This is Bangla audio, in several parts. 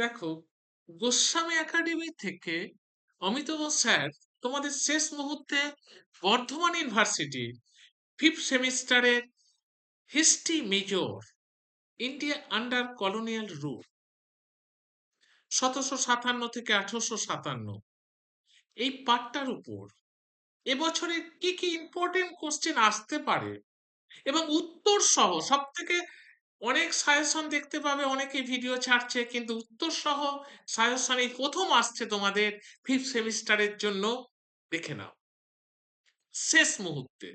দেখো, গোস্বামী একাডেমি থেকে অমিতাভ স্যার তোমাদের শেষ মুহূর্তে বর্ধমান ইউনিভার্সিটি ফিফথ সেমিস্টারের history major India under colonial rule 1757 থেকে 1857 এই পাঠটার উপর এবছরে কি কি ইম্পর্টেন্ট কোশ্চেন আসতে পারে এবং উত্তর সহ সব থেকে অনেক সাজেশন দেখতে পাবে, অনেকে ভিডিও ছাড়ছে, কিন্তু উত্তর সহ সাজেশন এই প্রথম আসছে তোমাদের ফিফথ সেমিস্টারের জন্য। দেখে নাও শেষ মুহূর্তে,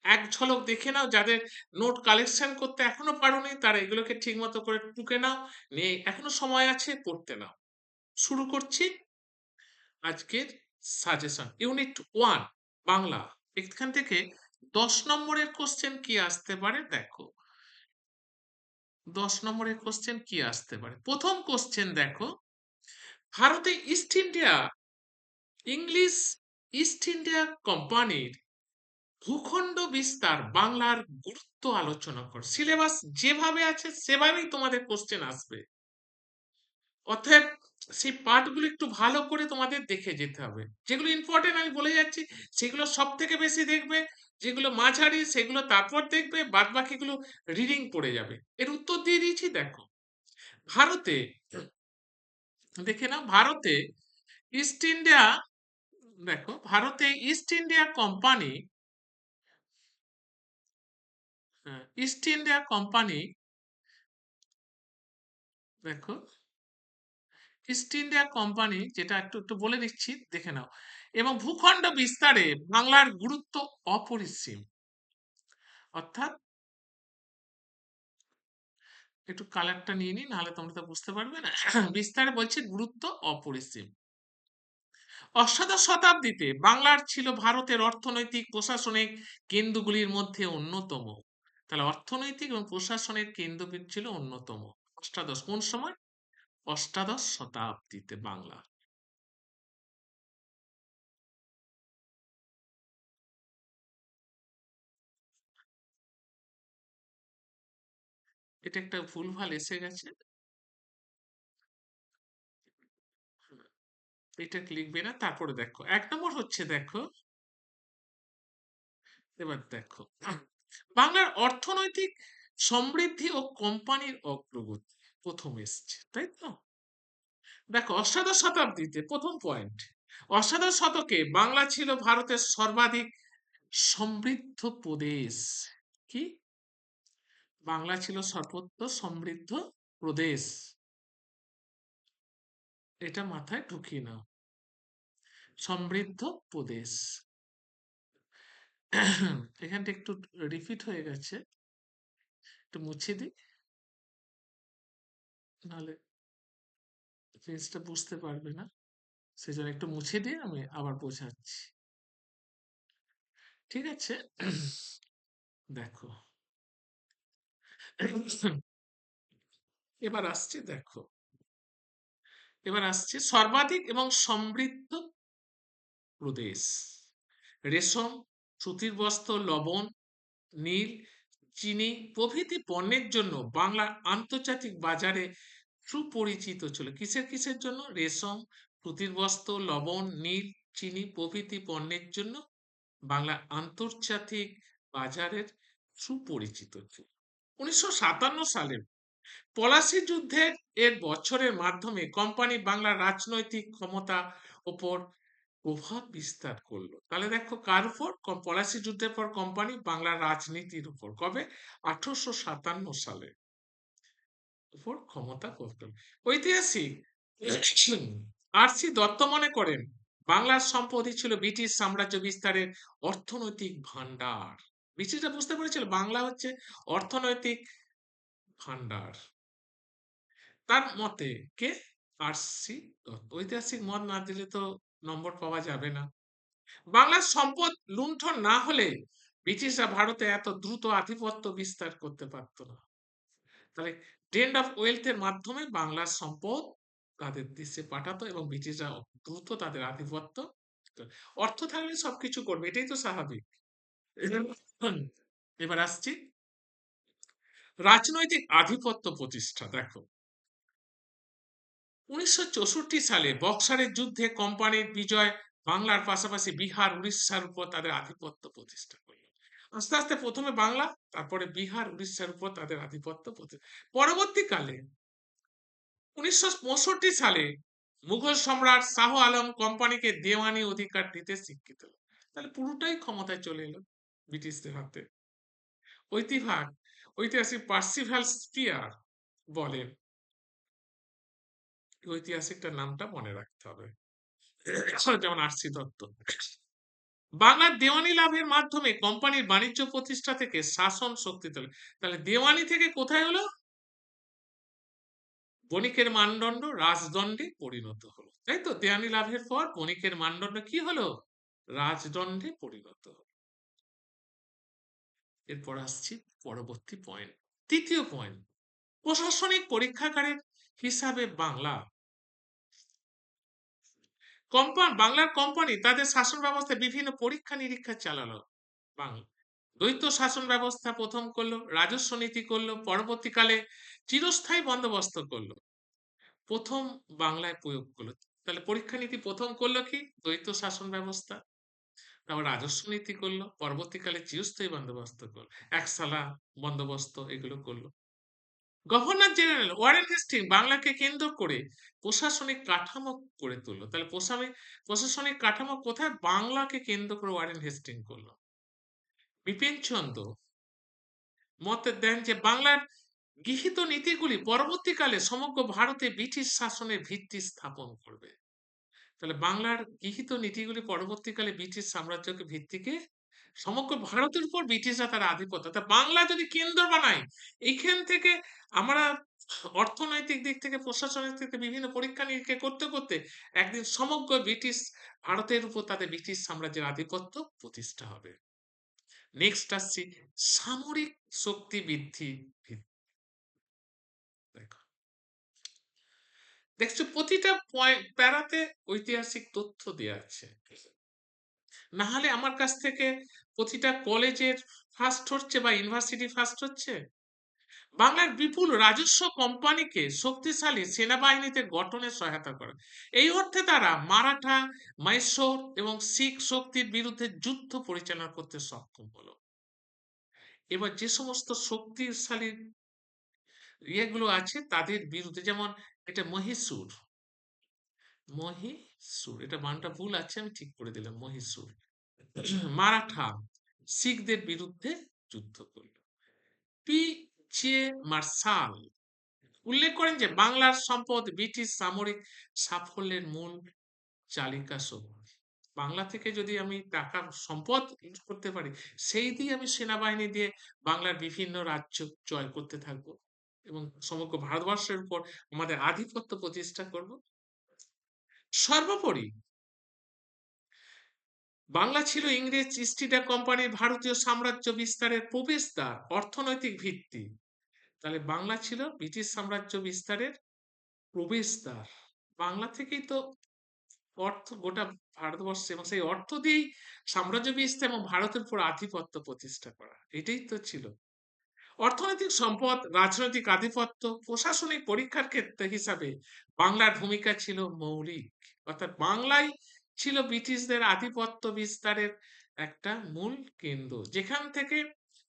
এক ঝলক দেখে নাও। যাদের নোট কালেকশন করতে এখনো পারোনি তারা এগুলোকে ঠিক মতো করে টুকে নাও, নিয়ে এখনো সময় আছে, পড়তে নাও। শুরু করছি আজকের সাজেশন। ইউনিট 1 বাংলা। এখান থেকে 10 নম্বরের কোশ্চেন কি আসতে পারে দেখো। 10 নম্বরের কোশ্চেন কি আসতে পারে? প্রথম কোশ্চেন দেখো, ভারতে east India English east India কোম্পানির ভূখণ্ড বিস্তার বাংলার গুরুত্ব আলোচনা কর। সিলেবাস যেভাবে আছে সেভাবেই তোমাদের কোশ্চেন আসবে, অতএব সেই পার্টগুলো একটু ভালো করে তোমাদের দেখে যেতে হবে। যেগুলো ইম্পর্টেন্ট আমি বলে যাচ্ছি সেগুলো সব থেকে বেশি দেখবে, যেগুলো মাঝারি সেগুলো তারপর দেখবে, বাদ বাকিগুলো রিডিং পড়ে যাবে। এর উত্তর দিয়ে দিয়েছি দেখো। ভারতে, দেখে নাও, ভারতে ইস্ট ইন্ডিয়া, দেখো ভারতে east India company, east India company, দেখো ইস্ট ইন্ডিয়া কোম্পানি, যেটা একটু একটু বলে দিচ্ছি দেখে নাও, এবং ভূখণ্ড বিস্তারে বাংলার গুরুত্ব অপরিসীম। অর্থাৎ একটু কালারটা নিয়ে নিই, নাহলে তোমরা তো বুঝতে পারবে না। বিস্তারে বলছে গুরুত্ব অপরিসীম। অষ্টাদশ শতাব্দীতে বাংলার ছিল ভারতের অর্থনৈতিক প্রশাসনিক কেন্দ্রগুলির মধ্যে অন্যতম। তাহলে অর্থনৈতিক এবং প্রশাসনের কেন্দ্র ছিল অন্যতম। অষ্টাদশ কোন সময়? অষ্টাদশ শতাব্দীতে বাংলা। এটা একটা ভুলভাল এসে গেছে, এটা লিখবে না। তারপরে দেখো 1 নম্বর হচ্ছে, দেখো এবার দেখো, বাংলার অর্থনৈতিক সমৃদ্ধি ও কোম্পানির অগ্রগতি প্রথম এসছে, তাই তো? দেখো অষ্টাদশ শতাব্দীতে প্রথম পয়েন্ট, অষ্টাদশ শতকে বাংলা ছিল ভারতের সর্বাধিক সমৃদ্ধ প্রদেশ। কি? বাংলা ছিল সর্বত্র সমৃদ্ধ প্রদেশ। এটা মাথায় ঢুকিয়ে নাও, সমৃদ্ধ প্রদেশ। এখানটা একটু রিপিট হয়ে গেছে, একটু মুছে দিই, নাহলে জিনিসটা বুঝতে পারবে না। সেজন্য একটু মুছে দিয়ে আমি আবার বোঝাচ্ছি, ঠিক আছে? দেখো, এবার আসছে, দেখো এবার আসছে সর্বাধিক এবং সমৃদ্ধ প্রদেশ। রেশম, সুতির বস্ত্র, লবণ, নীল, চিনি প্রভৃতি পণ্যের জন্য বাংলা আন্তর্জাতিক বাজারে সুপরিচিত ছিল। কিসের কিসের জন্য? রেশম, সুতির বস্ত্র, লবণ, নীল, চিনি প্রভৃতি পণ্যের জন্য বাংলা আন্তর্জাতিক বাজারের সুপরিচিত ছিল। 1957 সালে পলাশী যুদ্ধের এর বছরের মাধ্যমে কোম্পানি বাংলার রাজনৈতিক ক্ষমতা ওপর প্রভাব বিস্তার করলো। তাহলে দেখো কার উপর? পলাশী যুদ্ধের পর কোম্পানি বাংলার রাজনীতির উপর। কবে? 1857 সালে উপর ক্ষমতা করত। ঐতিহাসিক আর সি দত্ত মনে করেন বাংলার সম্পত্তি ছিল ব্রিটিশ সাম্রাজ্য বিস্তারের অর্থনৈতিক ভান্ডার। ব্রিটিশরা বুঝতে পেরেছিল বাংলা হচ্ছে অর্থনৈতিক ভান্ডার। তার মতে কে? আর.সি দত্ত। ঐতিহাসিক মত না দিলে তো নম্বর পাওয়া যাবে না। বাংলার সম্পদ লুণ্ঠন না হলে ব্রিটিশরা ভারতে এত দ্রুত আধিপত্য বিস্তার করতে পারত না। তাহলে ট্রেন্ড অফ ওয়েলথের মাধ্যমে বাংলার সম্পদ তাদের দেশে পাঠাতো এবং ব্রিটিশরা দ্রুত তাদের আধিপত্য, অর্থ থাকলে সবকিছু করবে, এটাই তো স্বাভাবিক। এবার আসছি রাজনৈতিক আধিপত্য প্রতিষ্ঠা। দেখো 1964 সালে বক্সারের যুদ্ধে কোম্পানির বিজয় বাংলার পাশাপাশি বিহার উড়িষ্যার উপর তাদের আধিপত্য প্রতিষ্ঠা করল। আস্তে আস্তে প্রথমে বাংলা, তারপরে বিহার উড়িষ্যার উপর তাদের আধিপত্য পরবর্তীকালে 1965 সালে মুঘল সম্রাট শাহ আলম কোম্পানিকে দেওয়ানি অধিকার দিতে স্বীকৃত। তাহলে পুরোটাই ক্ষমতায় চলে এলো ব্রিটিশদের হাতে। ঐতিহাসিক পার্সিভাল স্পিয়ার বলেন, ঐতিহাসিকটার নামটা মনে রাখতে হবে, যেমন আর.সি. দত্ত। বাংলার দেওয়ানি লাভের মাধ্যমে কোম্পানির বাণিজ্য প্রতিষ্ঠা থেকে শাসন শক্তি তোলে। তাহলে দেওয়ানি থেকে কোথায় হলো? বণিকের মানদণ্ড রাজদণ্ডে পরিণত হলো, তাই তো? দেওয়ানি লাভের পর বণিকের মানদণ্ড কি হলো? রাজদণ্ডে পরিণত হলো। এরপর আসছি পরবর্তী পয়েন্ট, তৃতীয় পয়েন্ট, প্রশাসনিক পরীক্ষাগারের হিসাবে বাংলা বাংলার কোম্পানি তাদের শাসন ব্যবস্থায় বিভিন্ন পরীক্ষা নিরীক্ষা চালালো। বাংলা দ্বৈত শাসন ব্যবস্থা প্রথম করলো, রাজস্ব নীতি করলো, পরবর্তীকালে চিরস্থায়ী বন্দোবস্ত করলো, প্রথম বাংলায় প্রয়োগ করলো। তাহলে পরীক্ষা নীতি প্রথম করলো কি? দ্বৈত শাসন ব্যবস্থা, তারপর রাজস্ব নীতি করলো, পরবর্তীকালে চিরস্থায়ী বন্দোবস্ত করলো, একসালা বন্দোবস্ত, এগুলো করলো। গভর্নর জেনারেল ওয়ারেন হেস্টিং বাংলাকে কেন্দ্র করে প্রশাসনিক কাঠামো গড়ে তুললো। তাহলে প্রশাসনিক কাঠামো কোথায়? বাংলাকে কেন্দ্র করে ওয়ারেন হেস্টিং করলো। বিপিনচন্দ্র মত দেন যে বাংলার গৃহীত নীতিগুলি পরবর্তীকালে সমগ্র ভারতে ব্রিটিশ শাসনের ভিত্তি স্থাপন করবে। তাহলে বাংলার গৃহীত নীতিগুলি পরবর্তীকালে ব্রিটিশ সাম্রাজ্যকে ভিত্তিকে সমগ্র ভারতের উপর ব্রিটিশরা তার আধিপত্য, তা বাংলা যদি কেন্দ্র বানাই, এইখান থেকে আমরা অর্থনৈতিক দিক থেকে প্রশাসনিক দিক থেকে বিভিন্ন পরীক্ষা নিরীক্ষা করতে করতে একদিন সমগ্র ব্রিটিশ ভারতের উপর তাদের ব্রিটিশ সাম্রাজ্যের আধিপত্য প্রতিষ্ঠা হবে। নেক্সট আসছি সামরিক শক্তি বৃদ্ধি। দেখো, দেখছো প্রতিটা প্যারাতে ঐতিহাসিক তথ্য দেওয়া আছে, না হলে আমার কাছ থেকে প্রতিটা কলেজের ফার্স্ট হচ্ছে বা ইউনিভার্সিটি ফার্স্ট হচ্ছে। বাংলার বিপুল রাজস্ব কোম্পানিকে শক্তিশালী সেনাবাহিনীতে গঠনে সহায়তা করে। এই অর্থে তারা মারাঠা, মাইসোর এবং শিখ শক্তির বিরুদ্ধে যুদ্ধ পরিচালনা করতে সক্ষম হলো। এবার যে সমস্ত শক্তিশালী ইয়েগুলো আছে তাদের বিরুদ্ধে, যেমন এটা মহীশূর, এটা বানটা ভুল আছে, আমি ঠিক করে দিলাম, মহীশূর। মারাঠা শিখদের বিরুদ্ধে যুদ্ধ করল। পি জে মার্শাল উল্লেখ করেন যে বাংলার সম্পদ ব্রিটিশ সামরিক সাফল্যের মূল চালিকা শক্তি। বাংলা থেকে যদি আমি টাকা সম্পদ করতে পারি, সেই দিয়ে আমি সেনাবাহিনী দিয়ে বাংলার বিভিন্ন রাজ্য জয় করতে থাকবো এবং সমগ্র ভারতবর্ষের উপর আমাদের আধিপত্য প্রতিষ্ঠা করব। সর্বোপরি বাংলা ছিল ইংরেজ ইস্ট ইন্ডিয়া কোম্পানির ভারতীয় সাম্রাজ্য বিস্তারের প্রবেশদ্বার, অর্থনৈতিক ভিত্তি। তাহলে বাংলা ছিল ব্রিটিশ সাম্রাজ্য বিস্তারের প্রবেশদ্বার। বাংলা থেকেই তো অর্থ গোটা ভারতবর্ষে, এবং সেই অর্থ দিয়েই সাম্রাজ্য বিস্তার এবং ভারতের উপর আধিপত্য প্রতিষ্ঠা করা, এটাই তো ছিল। অর্থনৈতিক সম্পদ, রাজনৈতিক আধিপত্য, প্রশাসনিক পরীক্ষার ক্ষেত্রে হিসাবে বাংলার ভূমিকা ছিল মৌলিক। অর্থাৎ বাংলায় ছিল ব্রিটিশদের আধিপত্য বিস্তারের একটা মূল কেন্দ্র, যেখান থেকে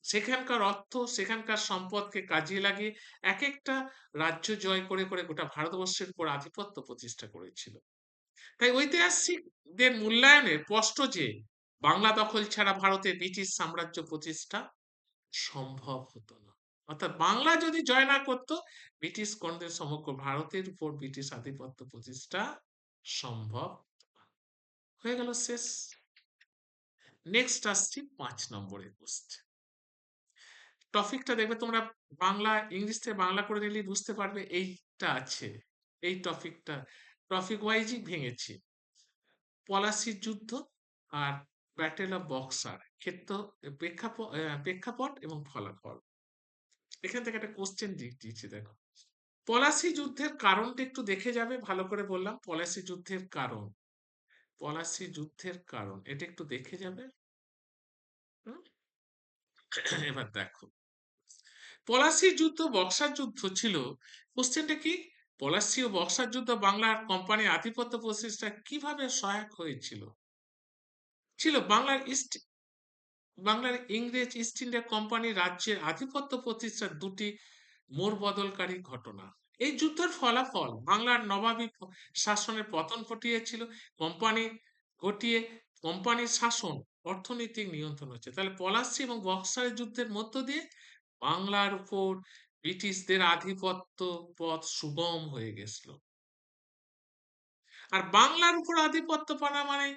সেখানকার অর্থ, সেখানকার সম্পদকে কাজে লাগিয়ে এক একটা রাজ্য জয় করে করে গোটা ভারতবর্ষের উপর আধিপত্য প্রতিষ্ঠা করেছিল। তাই ঐতিহাসিকদের মূল্যায়নে স্পষ্ট যে বাংলা দখল ছাড়া ভারতে ব্রিটিশ সাম্রাজ্য প্রতিষ্ঠা সম্ভব হতো না। অর্থাৎ বাংলা যদি জয় না করতো, ব্রিটিশ কোনদিন সমগ্র ভারতের উপর ব্রিটিশ আধিপত্য প্রতিষ্ঠা সম্ভব হয়ে গেল, শেষ। নেক্সট আসছি 5 নম্বরের কোশ্চেন। টপিকটা দেখবে তোমরা, বাংলা ইংলিশ থেকে বাংলা করে নিলেই বুঝতে পারবে এইটা আছে। এই টপিকটা টপিক ওয়াইজই ভেঙেছি। পলাশির যুদ্ধ আর ব্যাটেল অফ বক্সার, ক্ষেত্র, প্রেক্ষাপট এবং ফলাফল। এখান থেকে একটা কোশ্চেন দিয়েছি, দেখো। পলাশি যুদ্ধের কারণটা একটু দেখে যাবে, ভালো করে বললাম, পলাশি যুদ্ধের কারণ, পলাশি যুদ্ধের কারণ এটা একটু দেখে যাবে। এবার দেখো, পলাশি যুদ্ধ বক্সার যুদ্ধ ছিল, কোশ্চেনটা কি? পলাশী ও বক্সার যুদ্ধ বাংলার কোম্পানির আধিপত্য প্রতিষ্ঠায় কিভাবে সহায়ক হয়েছিল? ছিল বাংলার ইংরেজ ইস্ট ইন্ডিয়া কোম্পানি রাজ্যের আধিপত্য প্রতিষ্ঠার দুটি মোড় বদলকারী ঘটনা। এই যুদ্ধের ফলাফল বাংলার নবাবী শাসনের পতন ঘটিয়েছিল। কোম্পানি ঘটিয়ে কোম্পানির শাসন অর্থনৈতিক নিয়ন্ত্রণ হচ্ছে। তাহলে পলাশী এবং বক্সারের যুদ্ধের মধ্য দিয়ে বাংলার উপর ব্রিটিশদের আধিপত্য পথ সুগম হয়ে গেছিল। আর বাংলার উপর আধিপত্য পানা মানে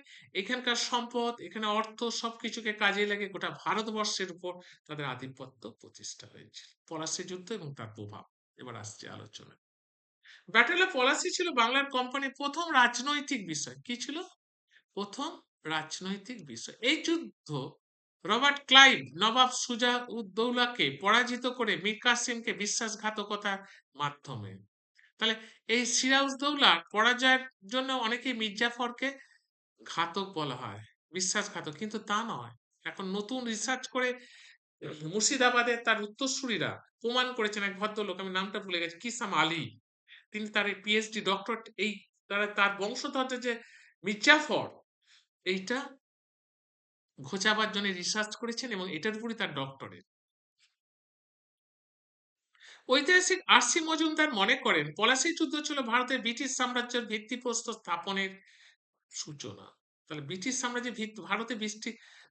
এখানকার সম্পদ, এখানে অর্থ সবকিছুকে কাজে লাগে গোটা ভারতবর্ষের উপর তাদের আধিপত্য প্রতিষ্ঠা হয়েছিল। পলাশী যুদ্ধ এবং তার প্রভাব এবার আসছে আলোচনা। ব্যাটেল অফ পলাশী ছিল বাংলার কোম্পানির প্রথম রাজনৈতিক বিষয়। কি ছিল? প্রথম রাজনৈতিক বিষয়। এই যুদ্ধ রবার্ট ক্লাইভ নবাব সুজা উদ্দৌলাকে পরাজিত করে মীর কাসিমকে বিশ্বাসঘাতকতার মাধ্যমে। তাহলে এই সিরাজউদ্দৌলার পরাজয়ের জন্য অনেকেই মির্জাফরকে ঘাতক বলা হয়, বিশ্বাসঘাতক, কিন্তু তা নয়। এখন নতুন রিসার্চ করে মুর্শিদাবাদের তার উত্তরসূরিরা প্রমাণ করেছেন, এক ভদ্রলোক, আমি নামটা ভুলে গেছি, কিসাম আলী, তিনি তার এই পিএইচডি ডক্টরেট, এই তার বংশধরদের যে মির্জাফর, এইটা ঘোচাবার জন্য রিসার্চ করেছেন এবং এটার উপরই তার ডক্টরেট। ঐতিহাসিক আর.সি. মজুমদার মনে করেন পলাশী যুদ্ধ ছিল ভারতের ব্রিটিশ সাম্রাজ্যের ভিত্তিপ্রস্তর স্থাপনের সূচনা। তাহলে ব্রিটিশ সাম্রাজ্যের ভারতে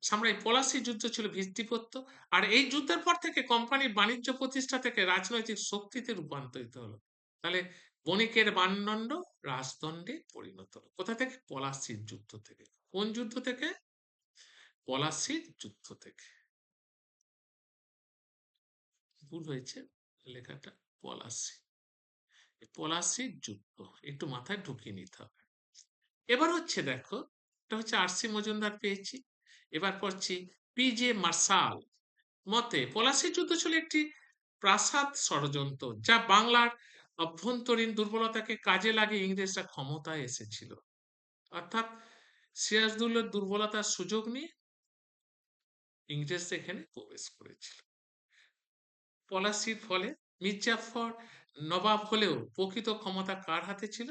সাম্রাজ্য পলাশী যুদ্ধ ছিল ভিত্তিপ্রস্তর। আর এই যুদ্ধের পর থেকে কোম্পানির বাণিজ্য প্রতিষ্ঠা থেকে রাজনৈতিক শক্তিতে রূপান্তরিত হলো। তাহলে বণিকের মানদণ্ড রাজদণ্ডে পরিণত হলো। কোথা থেকে? পলাশীর যুদ্ধ থেকে। কোন যুদ্ধ থেকে? পলাশীর যুদ্ধ থেকে। ভুল হয়েছে লেখাটা, পলাশী, পলাশীর যুদ্ধ একটু মাথায় ঢুকিয়ে নিতে হবে। এবার হচ্ছে দেখো, এটা হচ্ছে আর.সি. মজুমদার পেয়েছি। এবার পড়ছি পি.জে. মার্শাল মতে পলাশীর যুদ্ধ ছিল একটি প্রাসাদ ষড়যন্ত্র, যা বাংলার অভ্যন্তরীণ দুর্বলতাকে কাজে লাগিয়ে ইংরেজরা ক্ষমতায় এসেছিল। অর্থাৎ সিরাজদৌল্লার দুর্বলতার সুযোগ নিয়ে ইংরেজরা এখানে প্রবেশ করেছিল। পলাশীর ফলে মির্জাফর নবাব হলেও প্রকৃত ক্ষমতা কার হাতে ছিল?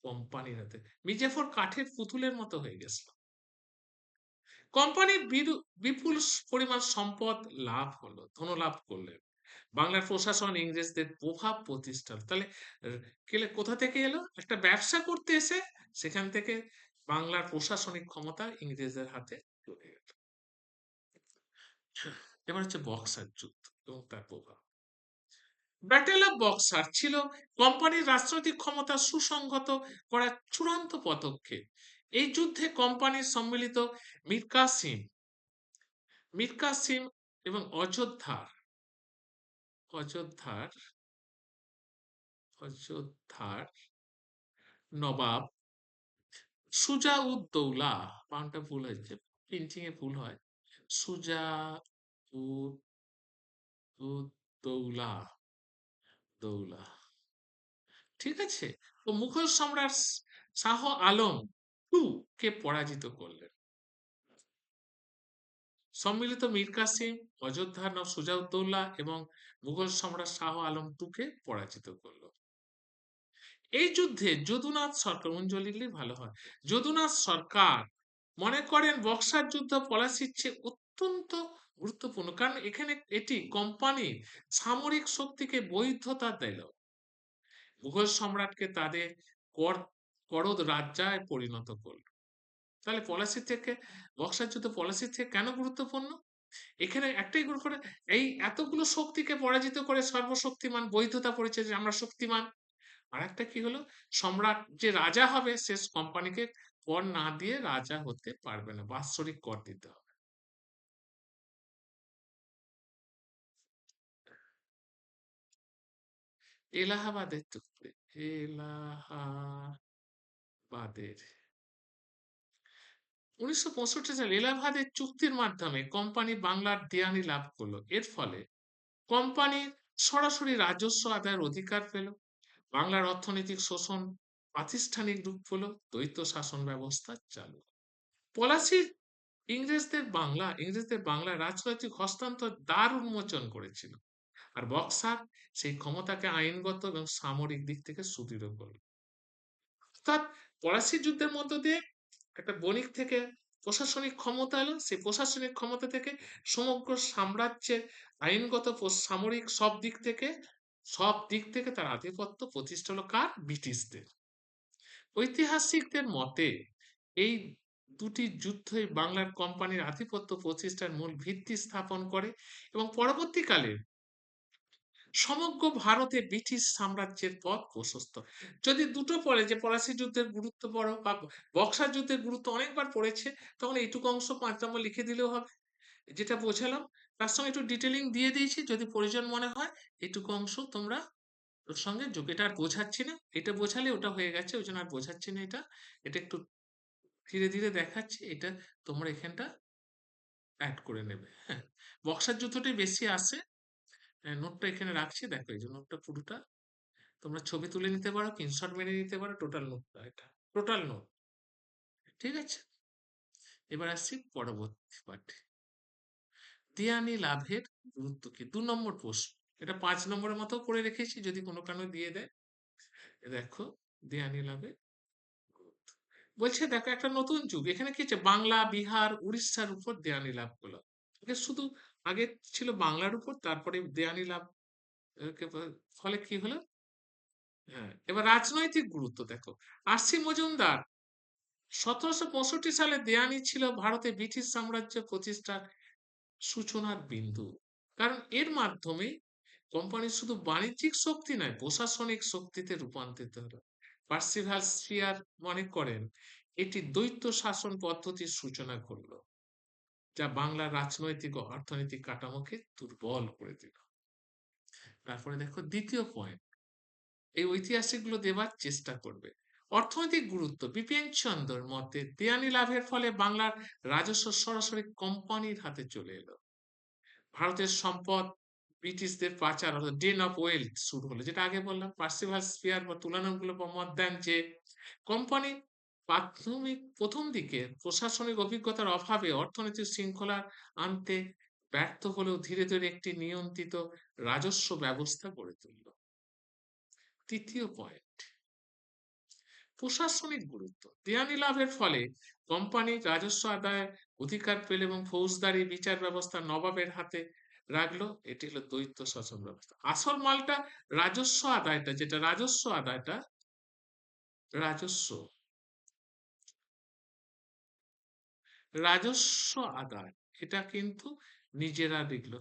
কোম্পানির হাতে। মির্জাফর কাঠের পুতুলের মতো হয়ে গেছিল। কোম্পানির বিপুল পরিমাণ সম্পদ লাভ হলো, ধনলাভ করলেন। বাংলার প্রশাসন ইংরেজদের প্রভাব প্রতিষ্ঠা। তাহলে কোথা থেকে এলো? একটা ব্যবসা করতে এসে সেখান থেকে বাংলার প্রশাসনিক ক্ষমতা ইংরেজদের হাতে চলে গেল। এবার হচ্ছে বক্সার যুদ্ধ এবং তার প্রভাব। ব্যাটেল অফ বক্সার ছিল কোম্পানির রাজনৈতিক ক্ষমতা সুসংহত করার চূড়ান্ত পদক্ষেপ। এই যুদ্ধে কোম্পানির সম্মিলিত মীর কাসিম এবং অযোধ্যার অযোধ্যার নবাব সুজা-উদ-দৌলা, বানানটা ভুল হয়েছে, প্রিন্টিং এ ভুল হয়, সুজা-উদ-দৌলা, দৌলা, ঠিক আছে, তো মুঘল সম্রাট শাহ আলম কে পরাজিত করলেন। সম্মিলিত মীর কাসিম, অযোধ্যার নবাব সুজা-উদ-দৌলা এবং মুঘল সম্রাট শাহ আলম কে পরাজিত করল। এই যুদ্ধে যদুনাথ সরকার, উঞ্জ লিখলেই ভালো হয়, যদুনাথ সরকার মনে করেন বক্সার যুদ্ধ পলাশীর চেয়ে অত্যন্ত গুরুত্বপূর্ণ, কারণ এখানে এটি কোম্পানির সামরিক শক্তিকে বৈধতা দিল, মুঘল সম্রাটকে তাদের করদ রাজ্যায় পরিণত করল। তাহলে পলাশী থেকে বক্সার যুদ্ধ পলাশীর থেকে কেন গুরুত্বপূর্ণ? এখানে একটাই গুরুত্ব, এই এতগুলো শক্তিকে পরাজিত করে সর্বশক্তিমান বৈধতা পড়েছে যে আমরা শক্তিমান। আর একটা কি হলো, সম্রাট যে রাজা হবে সে কোম্পানিকে কর না দিয়ে রাজা হতে পারবে না, বাৎসরিক কর দিতে হবে। এলাহাবাদের চুক্তি, এলাহাবাদের 1965 সালে এলাহাবাদের চুক্তির মাধ্যমে কোম্পানি বাংলার দেয়ানি লাভ করলো। এর ফলে কোম্পানির সরাসরি রাজস্ব আদায়ের অধিকার পেল। বাংলার অর্থনৈতিক শোষণ প্রাতিষ্ঠানিক রূপ হলো, দ্বৈত শাসন ব্যবস্থা চালু। পলাশীর ইংরেজদের বাংলা রাজনৈতিক হস্তান্তর দ্বার উন্মোচন করেছিল। আর বক্সার সেই ক্ষমতাকে আইনগত এবং সামরিক দিক থেকে সুদৃঢ় করল। অর্থাৎ পলাশির যুদ্ধের মধ্য দিয়ে একটা বণিক থেকে প্রশাসনিক ক্ষমতা এলো, সেই প্রশাসনিক ক্ষমতা থেকে সমগ্র সাম্রাজ্যের আইনগত সামরিক সব দিক থেকে তার আধিপত্য প্রতিষ্ঠা হলো কার? ব্রিটিশদের। ঐতিহাসিকদের মতে এই দুটি যুদ্ধই বাংলার কোম্পানির আধিপত্য প্রতিষ্ঠার মূল ভিত্তি স্থাপন করে এবং পরবর্তীকালে সমগ্র ভারতে ব্রিটিশ সাম্রাজ্যের পথ প্রশস্ত। যদি দুটো পড়ে যে পলাশী যুদ্ধের গুরুত্ব বড় বা বক্সার যুদ্ধের গুরুত্ব অনেকবার পড়েছে, তখন এইটুকু অংশ 5 নম্বর লিখে দিলেও হবে। যেটা বোঝালাম তার সঙ্গে একটু ডিটেলিং দিয়ে দিয়েছি, যদি প্রয়োজন মনে হয় এইটুকু অংশ তোমরা ওর সঙ্গে যোগ, এটা আর বোঝাচ্ছি না, এটা বোঝালে ওটা হয়ে গেছে, ওই জন্য আর বোঝাচ্ছি না। এটা এটা একটু ধীরে ধীরে দেখাচ্ছি, এটা তোমরা এখানটা অ্যাড করে নেবে। হ্যাঁ, বক্সার যুদ্ধটাই বেশি আসে। নোটটা এখানে রাখছি, দেখো এই যে নোটটা পুরোটা তোমরা ছবি তুলে নিতে পারো, স্ক্রিনশট মেরে নিতে পারো, টোটাল নোটটা এটা টোটাল নোট। ঠিক আছে, এবার আসছি পরবর্তী পাঠে। দেয়ানি লাভের গুরুত্ব কি? 2 নম্বর প্রশ্ন, এটা 5 নম্বরের মতো করে রেখেছি, যদি কোনো কারণে দিয়ে দেয়। দেখো, দেয়ানি লাভের গুরুত্ব বলছে, দেখো একটা নতুন যুগ এখানে কি হচ্ছে, বাংলা, বিহার, উড়িষ্যার উপর দেয়ানি লাভ গুলো। শুধু আগে ছিল বাংলার উপর, তারপরে দেয়ানি লাভ ফলে কি হলো। হ্যাঁ, এবার রাজনৈতিক গুরুত্ব দেখো। আর.সি. মজুমদার 1765 সালে দেয়ানি ছিল ভারতে ব্রিটিশ সাম্রাজ্য প্রতিষ্ঠার সূচনার বিন্দু। কারণ এর মাধ্যমে কোম্পানি শুধু বাণিজ্যিক শক্তি নয়, প্রশাসনিক শক্তিতে রূপান্তরিত হলো। পার্সিভাল স্পিয়ার মনে করেন এটি দ্বৈত শাসন পদ্ধতির সূচনা করলো, যা বাংলার রাজনৈতিক ও অর্থনৈতিক কাঠামোকে দুর্বল করে দিল। তারপরে দেখো দ্বিতীয় পয়েন্ট, এই ঐতিহাসিকগুলো দেবার চেষ্টা করবে। অর্থনৈতিক গুরুত্ব, বিপিন চন্দ্রর মতে দেয়ানি লাভের ফলে বাংলার রাজস্ব সরাসরি কোম্পানির হাতে চলে এলো। ভারতের সম্পদ ব্রিটিশদের পাচার অর্থাৎ ড্রেন অফ ওয়েলথ শুরু হলো, যেটা আগে বললাম। পার্সিভাল স্পিয়ার বা তুলনামূলক মত দেন যে কোম্পানি প্রথম দিকে প্রশাসনিক অভিজ্ঞতার অভাবে অর্থনৈতিক শৃঙ্খলা আনতে ব্যর্থ হলেও ধীরে ধীরে একটি নিয়ন্ত্রিত রাজস্ব ব্যবস্থা গড়ে তুলল। তৃতীয় পয়েন্ট, প্রশাসনিক গুরুত্ব। দেয়ানি লাভের ফলে কোম্পানি রাজস্ব আদায়ের অধিকার পেল এবং ফৌজদারি বিচার ব্যবস্থা নবাবের হাতে রাখলো। এটি হলো দ্বৈত শাসন ব্যবস্থা। আসল মালটা রাজস্ব আদায়টা, যেটা রাজস্ব রাজস্ব আদায়, এটা কিন্তু নিজেরা দেখলো,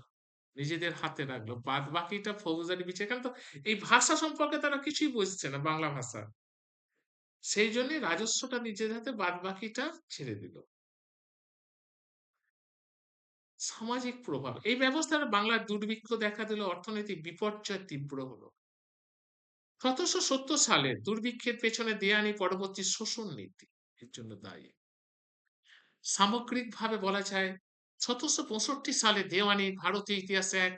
নিজেদের হাতে রাখলো, বাদ বাকিটা ফৌজদারি বিচার। কারণ তো এই ভাষা সম্পর্কে তারা কিছুই বুঝছে না, বাংলা ভাষা, সেই জন্য রাজস্বটা নিজেদের হাতে, বাদ বাকিটা ছেড়ে দিল। সামাজিক প্রভাব, এই ব্যবস্থার বাংলার দুর্ভিক্ষ দেখা দিল, অর্থনৈতিক বিপর্যয় তীব্র হলো। 1770 সালের দুর্ভিক্ষের পেছনে দেয়ানি পরবর্তী শোষণ নীতি এর জন্য দায়ী। সামগ্রিকভাবে বলা যায় 1765 সালে দেওয়ানি ভারতীয় ইতিহাসে এক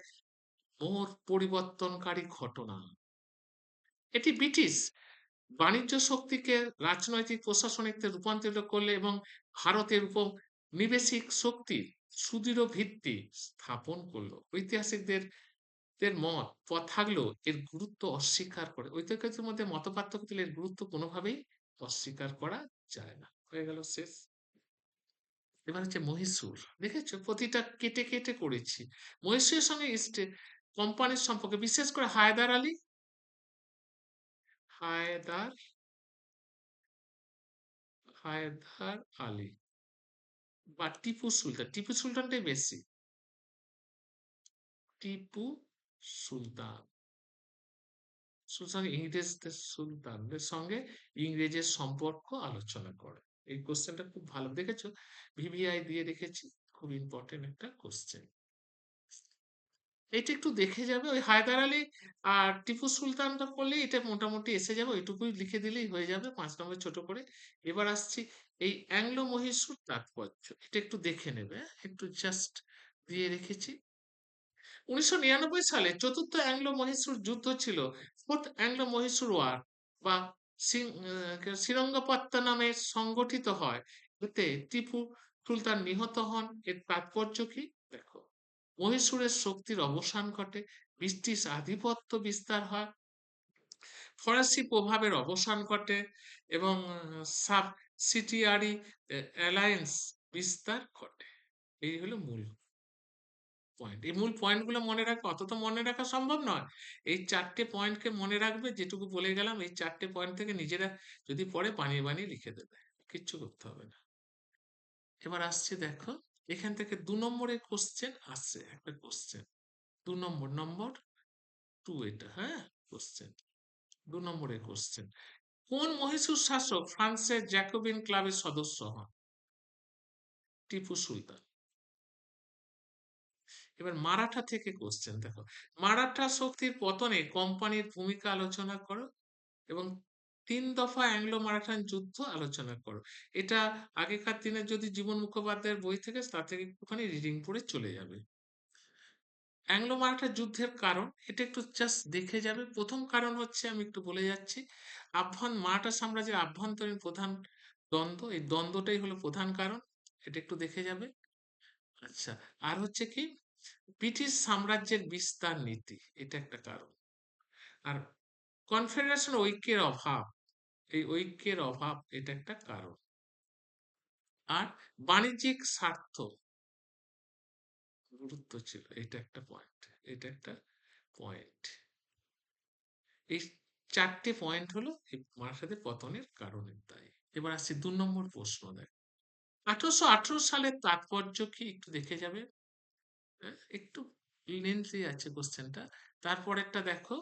মোড় পরিবর্তনকারী ঘটনা। এটি ব্রিটিশ বাণিজ্য শক্তিকে রাজনৈতিক প্রশাসনিকতে রূপান্তরিত করলে এবং ভারতের উপর নিবেশিক শক্তির সুদৃঢ় ভিত্তি স্থাপন করলো। ঐতিহাসিকদের মত থাকলেও এর গুরুত্ব অস্বীকার করে, ঐতিহাসিকদের মধ্যে মত পার্থক্য দিলে এর গুরুত্ব কোনোভাবেই অস্বীকার করা যায় না। হয়ে গেল, শেষ। এবার হচ্ছে মহীশূর, দেখেছো প্রতিটা কেটে কেটে করেছি। মহীশূরের সঙ্গে কোম্পানির সম্পর্কে, বিশেষ করে হায়দার হায়দার আলী বা টিপু সুলতানটাই বেশি। টিপু সুলতান ইংরেজদের সুলতানদের সঙ্গে ইংরেজের সম্পর্ক আলোচনা করে। এই কোশ্চেনটা খুব ভালো, দেখেছো ভিভিআই দিয়ে রেখেছি, খুব ইম্পর্টেন্ট একটা কোশ্চেন। এটা একটু দেখে যাবে, ওই হায়দার আলী আর টিপু সুলতানটা করলে এটা মোটামুটি এসে যাবে, ওইটুকুই লিখে দিলেই হয়ে যাবে 5 নম্বর ছোট করে। এবার আসছি এই অ্যাংলো মহীশূর তাৎপর্য, এটা একটু দেখে নেবে, একটু জাস্ট দিয়ে রেখেছি। 1999 সালে চতুর্থ অ্যাংলো মহীশূর যুদ্ধ ছিল ফোর্থ অ্যাংলো মহীশূর ওয়ার বা শ্রীরঙ্গপত্তা নামে সংগঠিত হয়। এতে টিপু সুলতান নিহত হন। এর তাৎপর্য কি দেখো, মহীশূরের শক্তির অবসান ঘটে, ব্রিটিশ আধিপত্য বিস্তার হয়, ফরাসি প্রভাবের অবসান ঘটে এবং সাবসিডিয়ারি অ্যালায়েন্স বিস্তার ঘটে। এই হলো মূল পয়েন্ট। এই মূল পয়েন্টগুলো মনে রাখা অত তো মনে রাখা সম্ভব নয়। এই ৪ টে পয়েন্টকে মনে রাখবে, যেটুকু বলে গেলাম এই ৪ টে পয়েন্ট থেকে নিজেরা যদি পড়ে বানিয়ে, বানিয়ে লিখে দেবে। কিচ্ছু করতে হবে না। এবার আসছে দেখো, এখান থেকে ২ নম্বরের কোশ্চেন আসছে, একটা কোশ্চেন। ২ নম্বর, নম্বর 2 এটা, হ্যাঁ? কোশ্চেন। ২ নম্বরের কোশ্চেন। কোন মহীশূর শাসক ফ্রান্সের জ্যাকোবিন ক্লাবের সদস্য হন? টিপু সুলতান। এবার মারাঠা থেকে কোশ্চেন দেখো। মারাঠা শক্তির পতনে কোম্পানির ভূমিকা আলোচনা করো এবং ৩ দফা অ্যাংলো মারাঠান যুদ্ধ আলোচনা করো। এটা আগেকার দিনে যদি জীবন মুখোপাধ্যায়ের বই থেকে, তার থেকে একটুখানি রিডিং পড়ে চলে যাবে। অ্যাংলো মারাঠা যুদ্ধের কারণ এটা একটু জাস্ট দেখে যাবে। প্রথম কারণ হচ্ছে, আমি একটু বলে যাচ্ছি, মারাঠা সাম্রাজ্যের আভ্যন্তরীণ প্রধান দ্বন্দ্ব, এই দ্বন্দ্বটাই হলো প্রধান কারণ। এটা একটু দেখে যাবে। আচ্ছা, আর হচ্ছে কি, ব্রিটিশ সাম্রাজ্যের বিস্তার নীতি, এটা একটা কারণ। আর কনফেডারেশন ঐক্যের অভাব, এই ঐক্যের অভাব এটা একটা কারণ। আর বাণিজ্যিক স্বার্থ গুরুত্ব ছিল, এটা একটা পয়েন্ট। এটা একটা পয়েন্ট। এই ৪ টে পয়েন্ট হলো এই মারাঠাদের পতনের কারণের দায়ী। এবার আসছি ২ নম্বর প্রশ্ন। দেখ, ১৮১৮ সালের তাৎপর্য কি একটু দেখে যাবে। হ্যাঁ, একটু লেন্থি আছে কোশ্চেনটা। তারপরেরটা দেখো,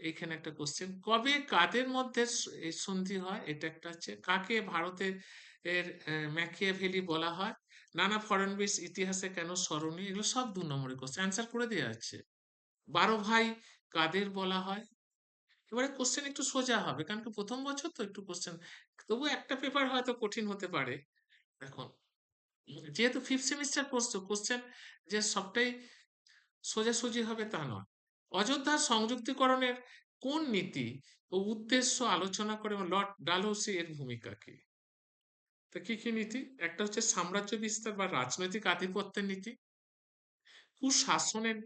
এইখানে একটা কোশ্চেন, কবে কাদের মধ্যে এই সন্ধি হয়, এটা একটা আছে। কাকে ভারতের ম্যাকিয়াভেলি বলা হয়? নানা ফরেনবিস ইতিহাসে কেন স্মরণীয়? এগুলো সব ২ নম্বরের কোশ্চেন, অ্যান্সার করে দেওয়া আছে। ১২ ভাই কাদের বলা হয়? এবারে কোশ্চেন একটু সোজা হবে, কারণ কি প্রথম বছর তো একটু কোশ্চেন, তবু একটা পেপার হয়তো কঠিন হতে পারে। এখন যেহেতু ফিফথ সেমিস্টার পড়ছো, কোশ্চেন যে সবটাই সোজাসুজি হবে তা নয়। অযোধ্যার সংযুক্তিকরণের কোন নীতি ও উদ্দেশ্য আলোচনা করে এবং লর্ড ডালহৌসি এর ভূমিকা কি? তা কি কি নীতি? একটা হচ্ছে সাম্রাজ্য বিস্তার বা রাজনৈতিক আধিপত্যের নীতি, কুশাসনের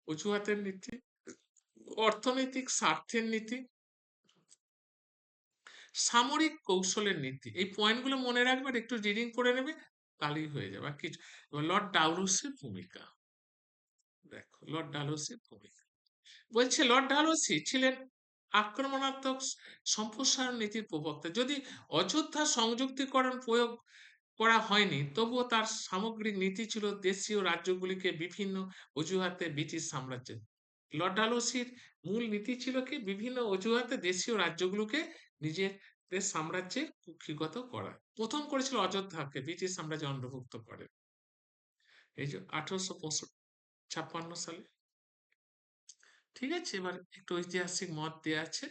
অজুহাতের নীতি, অর্থনৈতিক স্বার্থের নীতি, সামরিক কৌশলের নীতি। এই পয়েন্টগুলো মনে রাখবে আর একটু রিডিং করে নেবে, তাহলেই হয়ে যাবে। আর কিছু, লর্ড ডালহৌসির ভূমিকা দেখো, লর্ড ডালহৌসির ভূমিকা বলছে, লর্ড ডালহৌসি ছিলেন আক্রমণাত্মক সম্প্রসারণ নীতির প্রবক্তা। যদি অযোধ্যা সংযুক্তিকরণ প্রয়োগ করা হয়নি, তবুও তার সামগ্রিক নীতি ছিল দেশীয় রাজ্যগুলিকে বিভিন্ন অজুহাতে ব্রিটিশ সাম্রাজ্যের। লর্ড ডালহৌসির মূল নীতি ছিল কি, বিভিন্ন অজুহাতে দেশীয় রাজ্যগুলোকে নিজেদের সাম্রাজ্যে কুক্ষিগত করা। প্রথম করেছিল অযোধ্যাকে ব্রিটিশ সাম্রাজ্যে অন্তর্ভুক্ত করে, এই যে ১৮৫৬ সালে। ঠিক আছে, এবার একটু ঐতিহাসিক মত দেওয়া আছে।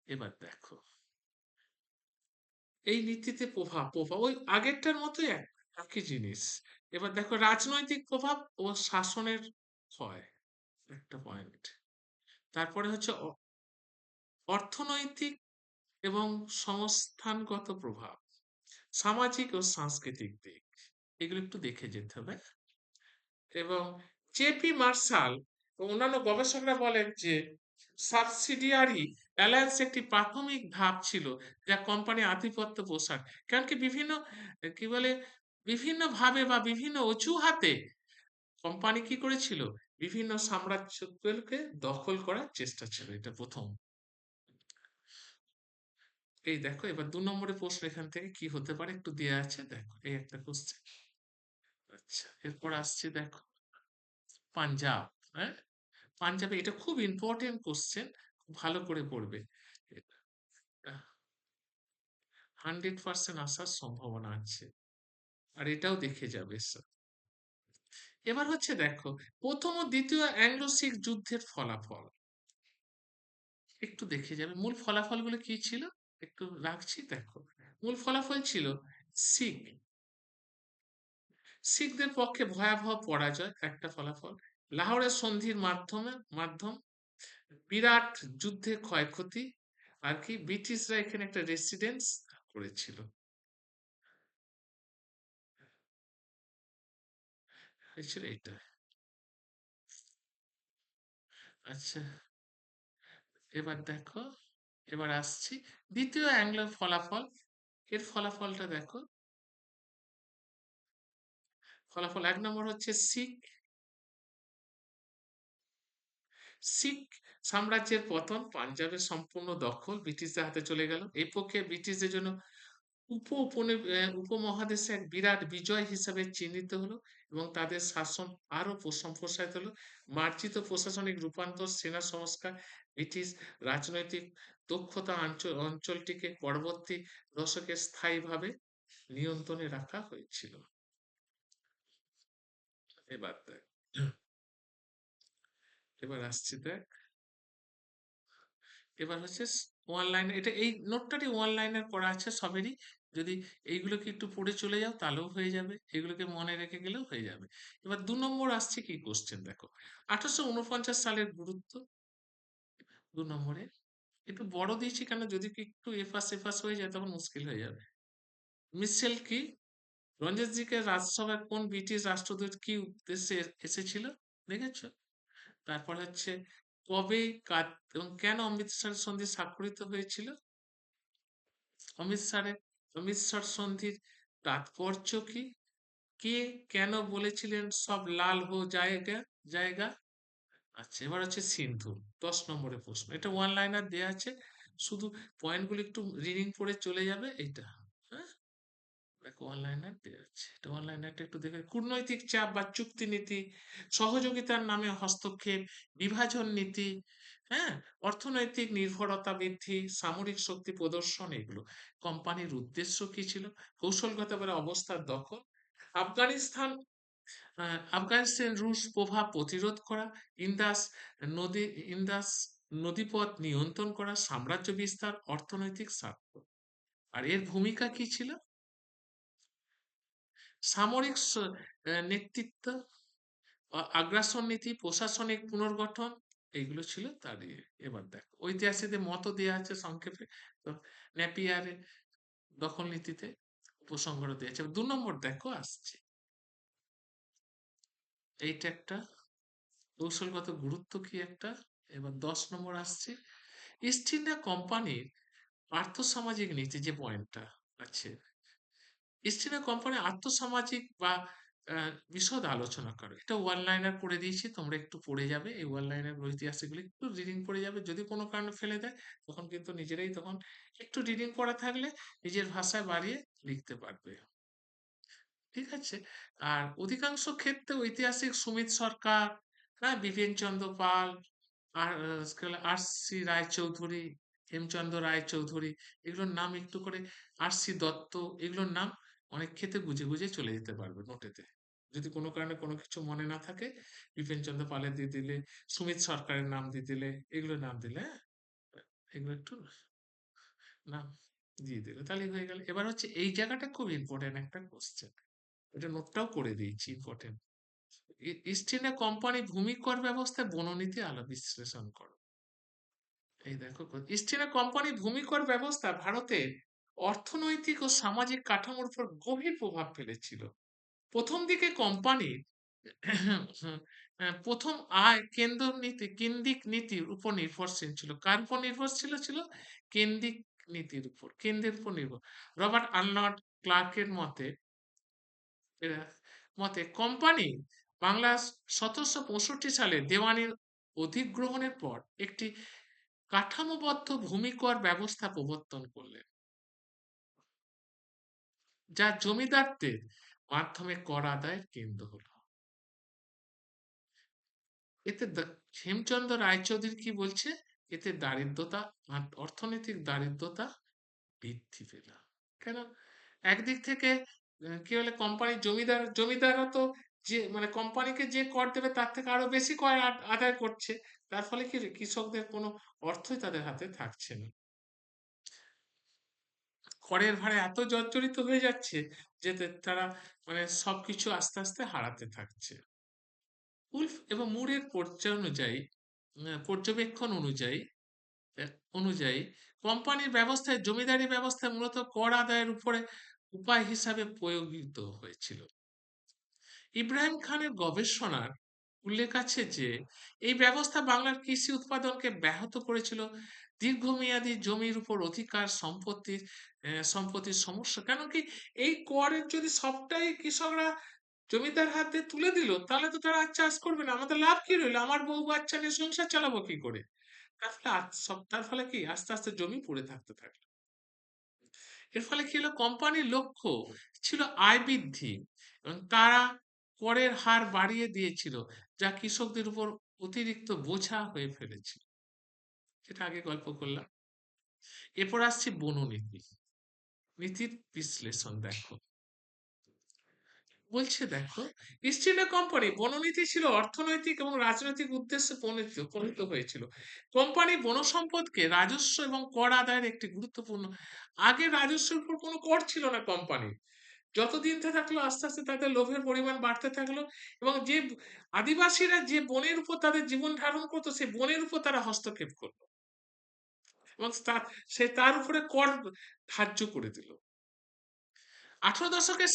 এবার দেখো, এই নীতিতে প্রভাব প্রভাব ওই আগেরটার মতোই একই জিনিস। এবার দেখো, রাজনৈতিক প্রভাব ও শাসনের ক্ষয়, একটা পয়েন্ট। তারপরে হচ্ছে অর্থনৈতিক এবং সংস্থানগত প্রভাব, সামাজিক ও সাংস্কৃতিক দিক, এগুলো একটু দেখে যেতে হবে। এবং জেপি মার্শাল ও অন্যান্য গবেষকরা বলেন যে সাবসিডিয়ারি অ্যালায়েন্স একটি প্রাথমিক ধাপ ছিল, যা কোম্পানি আধিপত্য প্রসার, কারণ কি বিভিন্ন কি বলে বিভিন্ন ভাবে বা বিভিন্ন অজুহাতে কোম্পানি কি করেছিল, বিভিন্ন সাম্রাজ্যগুলোকে দখল করার চেষ্টা ছিল, এটা প্রথম। এই দেখো, এবার ২ নম্বরের প্রশ্ন এখান থেকে কি হতে পারে একটু দেয়া আছে, দেখো এই একটা কোশ্চেন। আচ্ছা, এরপর আসছে দেখো, পাঞ্জাব। হ্যাঁ, পাঞ্জাবে এটা খুব ইম্পর্টেন্ট কোশ্চেন, ভালো করে পড়বে। 100% আসার সম্ভাবনা আছে, আর এটাও দেখে যাবে স্যার। এবার হচ্ছে দেখো, প্রথম ও দ্বিতীয় অ্যাংলো শিখ যুদ্ধের ফলাফল একটু দেখে যাবে। মূল ফলাফলগুলো কি ছিল একটু রাখছি, দেখো। মূল ফলাফল ছিল শিখ শিখদের পক্ষে ভয়াবহ পরাজয়, একটা ফলাফল। লাহোরের সন্ধির মাধ্যম বিরাট যুদ্ধে ক্ষয়ক্ষতি, আর কি ব্রিটিশরা এখানে একটা রেসিডেন্স করেছিল, হয়েছিল এটা। আচ্ছা, এবার দেখো, এবার আসছি দ্বিতীয় অ্যাংলোর ফলাফল। এর ফলাফলটা দেখো। ফলাফল ১ নম্বর হচ্ছে শিখ শিখ সাম্রাজ্যের পতন, পাঞ্জাবের সম্পূর্ণ দখল ব্রিটিশদের হাতে চলে গেল। এই পক্ষে ব্রিটিশদের জন্য উপমহাদেশে এক বিরাট বিজয় হিসেবে চিহ্নিত হলো এবং তাদের শাসন আরো সম্প্রসারিত হলো। মার্জিত প্রশাসনিক রূপান্তর, সেনা সংস্কার, ব্রিটিশ রাজনৈতিক দক্ষতা অঞ্চলটিকে পরবর্তী দশকে স্থায়ীভাবে নিয়ন্ত্রণে রাখা হয়েছিল। এবার দেখ, এবার আসছি দেখ, এবার হচ্ছে ওয়ান লাইন, এটা এই নোটটাটি ওয়ান লাইনের করা আছে সবেরই। যদি এইগুলোকে একটু পড়ে চলে যাও তাহলেও হয়ে যাবে, এগুলোকে মনে রেখে গেলেও হয়ে যাবে। এবার ২ নম্বর আসছে কি কোশ্চেন দেখো। ১৮৪৯ সালের গুরুত্ব ২ নম্বরে। একটু বড় দিয়েছি কেন, যদি কি একটু এফাস এফাস হয়ে যায় তখন মুশকিল হয়ে যাবে। মিশেল কি, রঞ্জিতজিকে রাজসভায় কোন ব্রিটিশ রাষ্ট্রদূত কি উদ্দেশ্যে এসেছিল, দেখেছো? তারপর হচ্ছে কবে, এবং কেন অমৃতসর সন্ধি স্বাক্ষরিত হয়েছিল। অমৃতসরের অমৃতসর সন্ধির তাৎপর্য কি? কে কেন বলেছিলেন সব লাল হো জায়গা জায়গা? আচ্ছা, এবার হচ্ছে সিন্ধু, ১০ নম্বরের প্রশ্ন। এটা ওয়ান লাইনার দেয়া আছে, শুধু পয়েন্টগুলো একটু রিডিং পড়ে চলে যাবে এইটা। হ্যাঁ, দেখো ওয়ান লাইনার দেয়া আছে, এটা ওয়ান লাইনারটা একটু দেখে। কূটনৈতিক চাপ বা চুক্তি নীতি, সহযোগিতার নামে হস্তক্ষেপ, বিভাজন নীতি, হ্যাঁ, অর্থনৈতিক নির্ভরতা বৃদ্ধি, সামরিক শক্তি প্রদর্শন, এগুলো। কোম্পানির উদ্দেশ্য কি ছিল? কৌশলগতভাবে অবস্থার দখল। আফগানিস্তান আফগানিস্তান রুশ প্রভাব প্রতিরোধ করা, ইন্দাস নদী ইন্দাস নদীপথ নিয়ন্ত্রণ করা, সাম্রাজ্য বিস্তার, অর্থনৈতিক স্বার্থ। আর এর ভূমিকা কি ছিল? সামরিক নেতৃত্ব, আগ্রাসন নীতি, প্রশাসনিক পুনর্গঠন, এইগুলো ছিল তার ইয়ে। এবার দেখো ঐতিহাসিকদের মত দেওয়া আছে সংক্ষেপে। তো নেপিয়ারের দখল নীতিতে উপসংহার দেওয়া আছে। ২ নম্বর দেখো আসছে, এইটা একটা কৌশলগত গুরুত্ব কি একটা। এবার ১০ নম্বর আসছে, ইস্ট ইন্ডিয়া কোম্পানির আর্থসামাজিক নীতি, যে পয়েন্টটা আছে। ইস্ট ইন্ডিয়া কোম্পানির আর্থসামাজিক বা বিশদ আলোচনা করো। এটা ওয়ান লাইনার করে দিয়েছি, তোমরা একটু পড়ে যাবে এই ওয়ান লাইনার ঐতিহাসিকগুলো, একটু রিডিং পড়ে যাবে। যদি কোনো কারণে ফেলে দেয় তখন কিন্তু নিজেরাই তখন একটু রিডিং করা থাকলে নিজের ভাষায় বাড়িয়ে লিখতে পারবে। ঠিক আছে? আর অধিকাংশ ক্ষেত্রে ঐতিহাসিক সুমিত সরকার, হ্যাঁ, বিপিন চন্দ্র পাল, আর আর.সি. রায়চৌধুরী, হেমচন্দ্র রায়চৌধুরী, এগুলোর নাম একটু করে, আর.সি. দত্ত, এগুলোর নাম অনেক ক্ষেত্রে গুজে গুজে চলে যেতে পারবে নোটেতে। যদি কোনো কারণে কোনো কিছু মনে না থাকে, বিপিন চন্দ্র পালের দিয়ে দিলে, সুমিত সরকারের নাম দিয়ে দিলে, এগুলোর নাম দিলে, হ্যাঁ, এগুলো একটু নাম দিয়ে দিলে তাহলেই হয়ে গেল। এবার হচ্ছে এই জায়গাটা খুব ইম্পর্টেন্ট একটা কোশ্চেন, এটা নোটটাও করে দিয়েছি, ইম্পর্টেন্ট। ইস্ট ইন্ডিয়া কোম্পানি ভূমি কর ব্যবস্থায় বননীতি আলো বিশ্লেষণ করো। এই দেখো, ইস্ট ইন্ডিয়া কোম্পানি ভূমি কর ব্যবস্থা ভারতের অর্থনৈতিক ও সামাজিক কাঠামোর উপর গভীর প্রভাব ফেলেছিল। প্রথম দিকে কোম্পানির প্রথম আয় কেন্দ্রিক নীতির উপর নির্ভরশীল ছিল। কার উপর নির্ভরশীল ছিল? কেন্দ্রিক নীতির উপর, কেন্দ্রের উপর নির্ভর। রবার্ট আর্নল্ড ক্লার্কের এরা মতে কোম্পানি বাংলা ১৭৬৫ সালে দেওয়ানির অধিগ্রহণের পর একটি কাঠামোবদ্ধ ভূমি কর ব্যবস্থা প্রবর্তন করলেন, যা জমিদারদের মাধ্যমে কর আদায়ের কেন্দ্র হলো। এতে হেমচন্দ্র রায়চৌধুরী কি বলছে? এতে দারিদ্রতা, অর্থনৈতিক দারিদ্রতা বৃদ্ধি পেল। কেন? একদিক থেকে কি হলে কোম্পানির জমিদাররা তো যে মানে কোম্পানিকে যে কর দেবে তার থেকে আরো বেশি কর আদায় করছে। তার ফলে কি কৃষকদের কোনো অর্থই তাদের হাতে থাকছে না। করের ভারে এত জর্জরিত হয়ে যাচ্ছে যে তারা মানে সবকিছু আস্তে আস্তে হারাতে থাকছে। উলফ এবং মুরের পর্যবেক্ষণ অনুযায়ী কোম্পানির ব্যবস্থায় জমিদারি ব্যবস্থায় মূলত কর আদায়ের উপরে উপায় হিসাবে প্রয়োগিত হয়েছিল। ইব্রাহিম খানের গবেষণার উল্লেখ আছে যে এই ব্যবস্থা বাংলার কৃষি উৎপাদনকে ব্যাহত করেছিল। দীর্ঘমেয়াদী জমির উপর অধিকার সম্পত্তির সমস্যা, কেন কি এই করের যদি সবটাই কৃষকরা জমিদার হাতে তুলে দিল, তাহলে তো তারা আর চাষ করবে না, আমাদের লাভ কি রইলো, আমার বউ বাচ্চা নিয়ে সংসার চালাবো কি করে? তার ফলে কি আস্তে আস্তে জমি পড়ে থাকতে থাকলো। এর ফলে কি হলো, কোম্পানির লক্ষ্য ছিল আয় বৃদ্ধি এবং তারা করের হার বাড়িয়ে দিয়েছিল, যা কৃষকদের উপর অতিরিক্ত বোঝা হয়ে ফেলেছিল। যেটা আগে গল্প করলাম। এরপর আসছি বননীতি, নীতির বিশ্লেষণ দেখো। বলছে দেখো, ইস্ট ইন্ডিয়া কোম্পানি বননীতি ছিল অর্থনৈতিক এবং রাজনৈতিক উদ্দেশ্যে প্রণীত হয়েছিল। কোম্পানি বন সম্পদকে রাজস্ব এবং কর আদায়ের একটি গুরুত্বপূর্ণ, আগে রাজস্বের উপর কোনো কর ছিল না কোম্পানি, যতদিন থাকলো আস্তে আস্তে তাদের লোভের পরিমাণ বাড়তে থাকলো, এবং যে আদিবাসীরা যে বনের উপর তাদের জীবন ধারণ করতো, সেই বনের উপর তারা হস্তক্ষেপ করলো এবং তার উপরে কর ধার্য করে দিল। 18 দশকের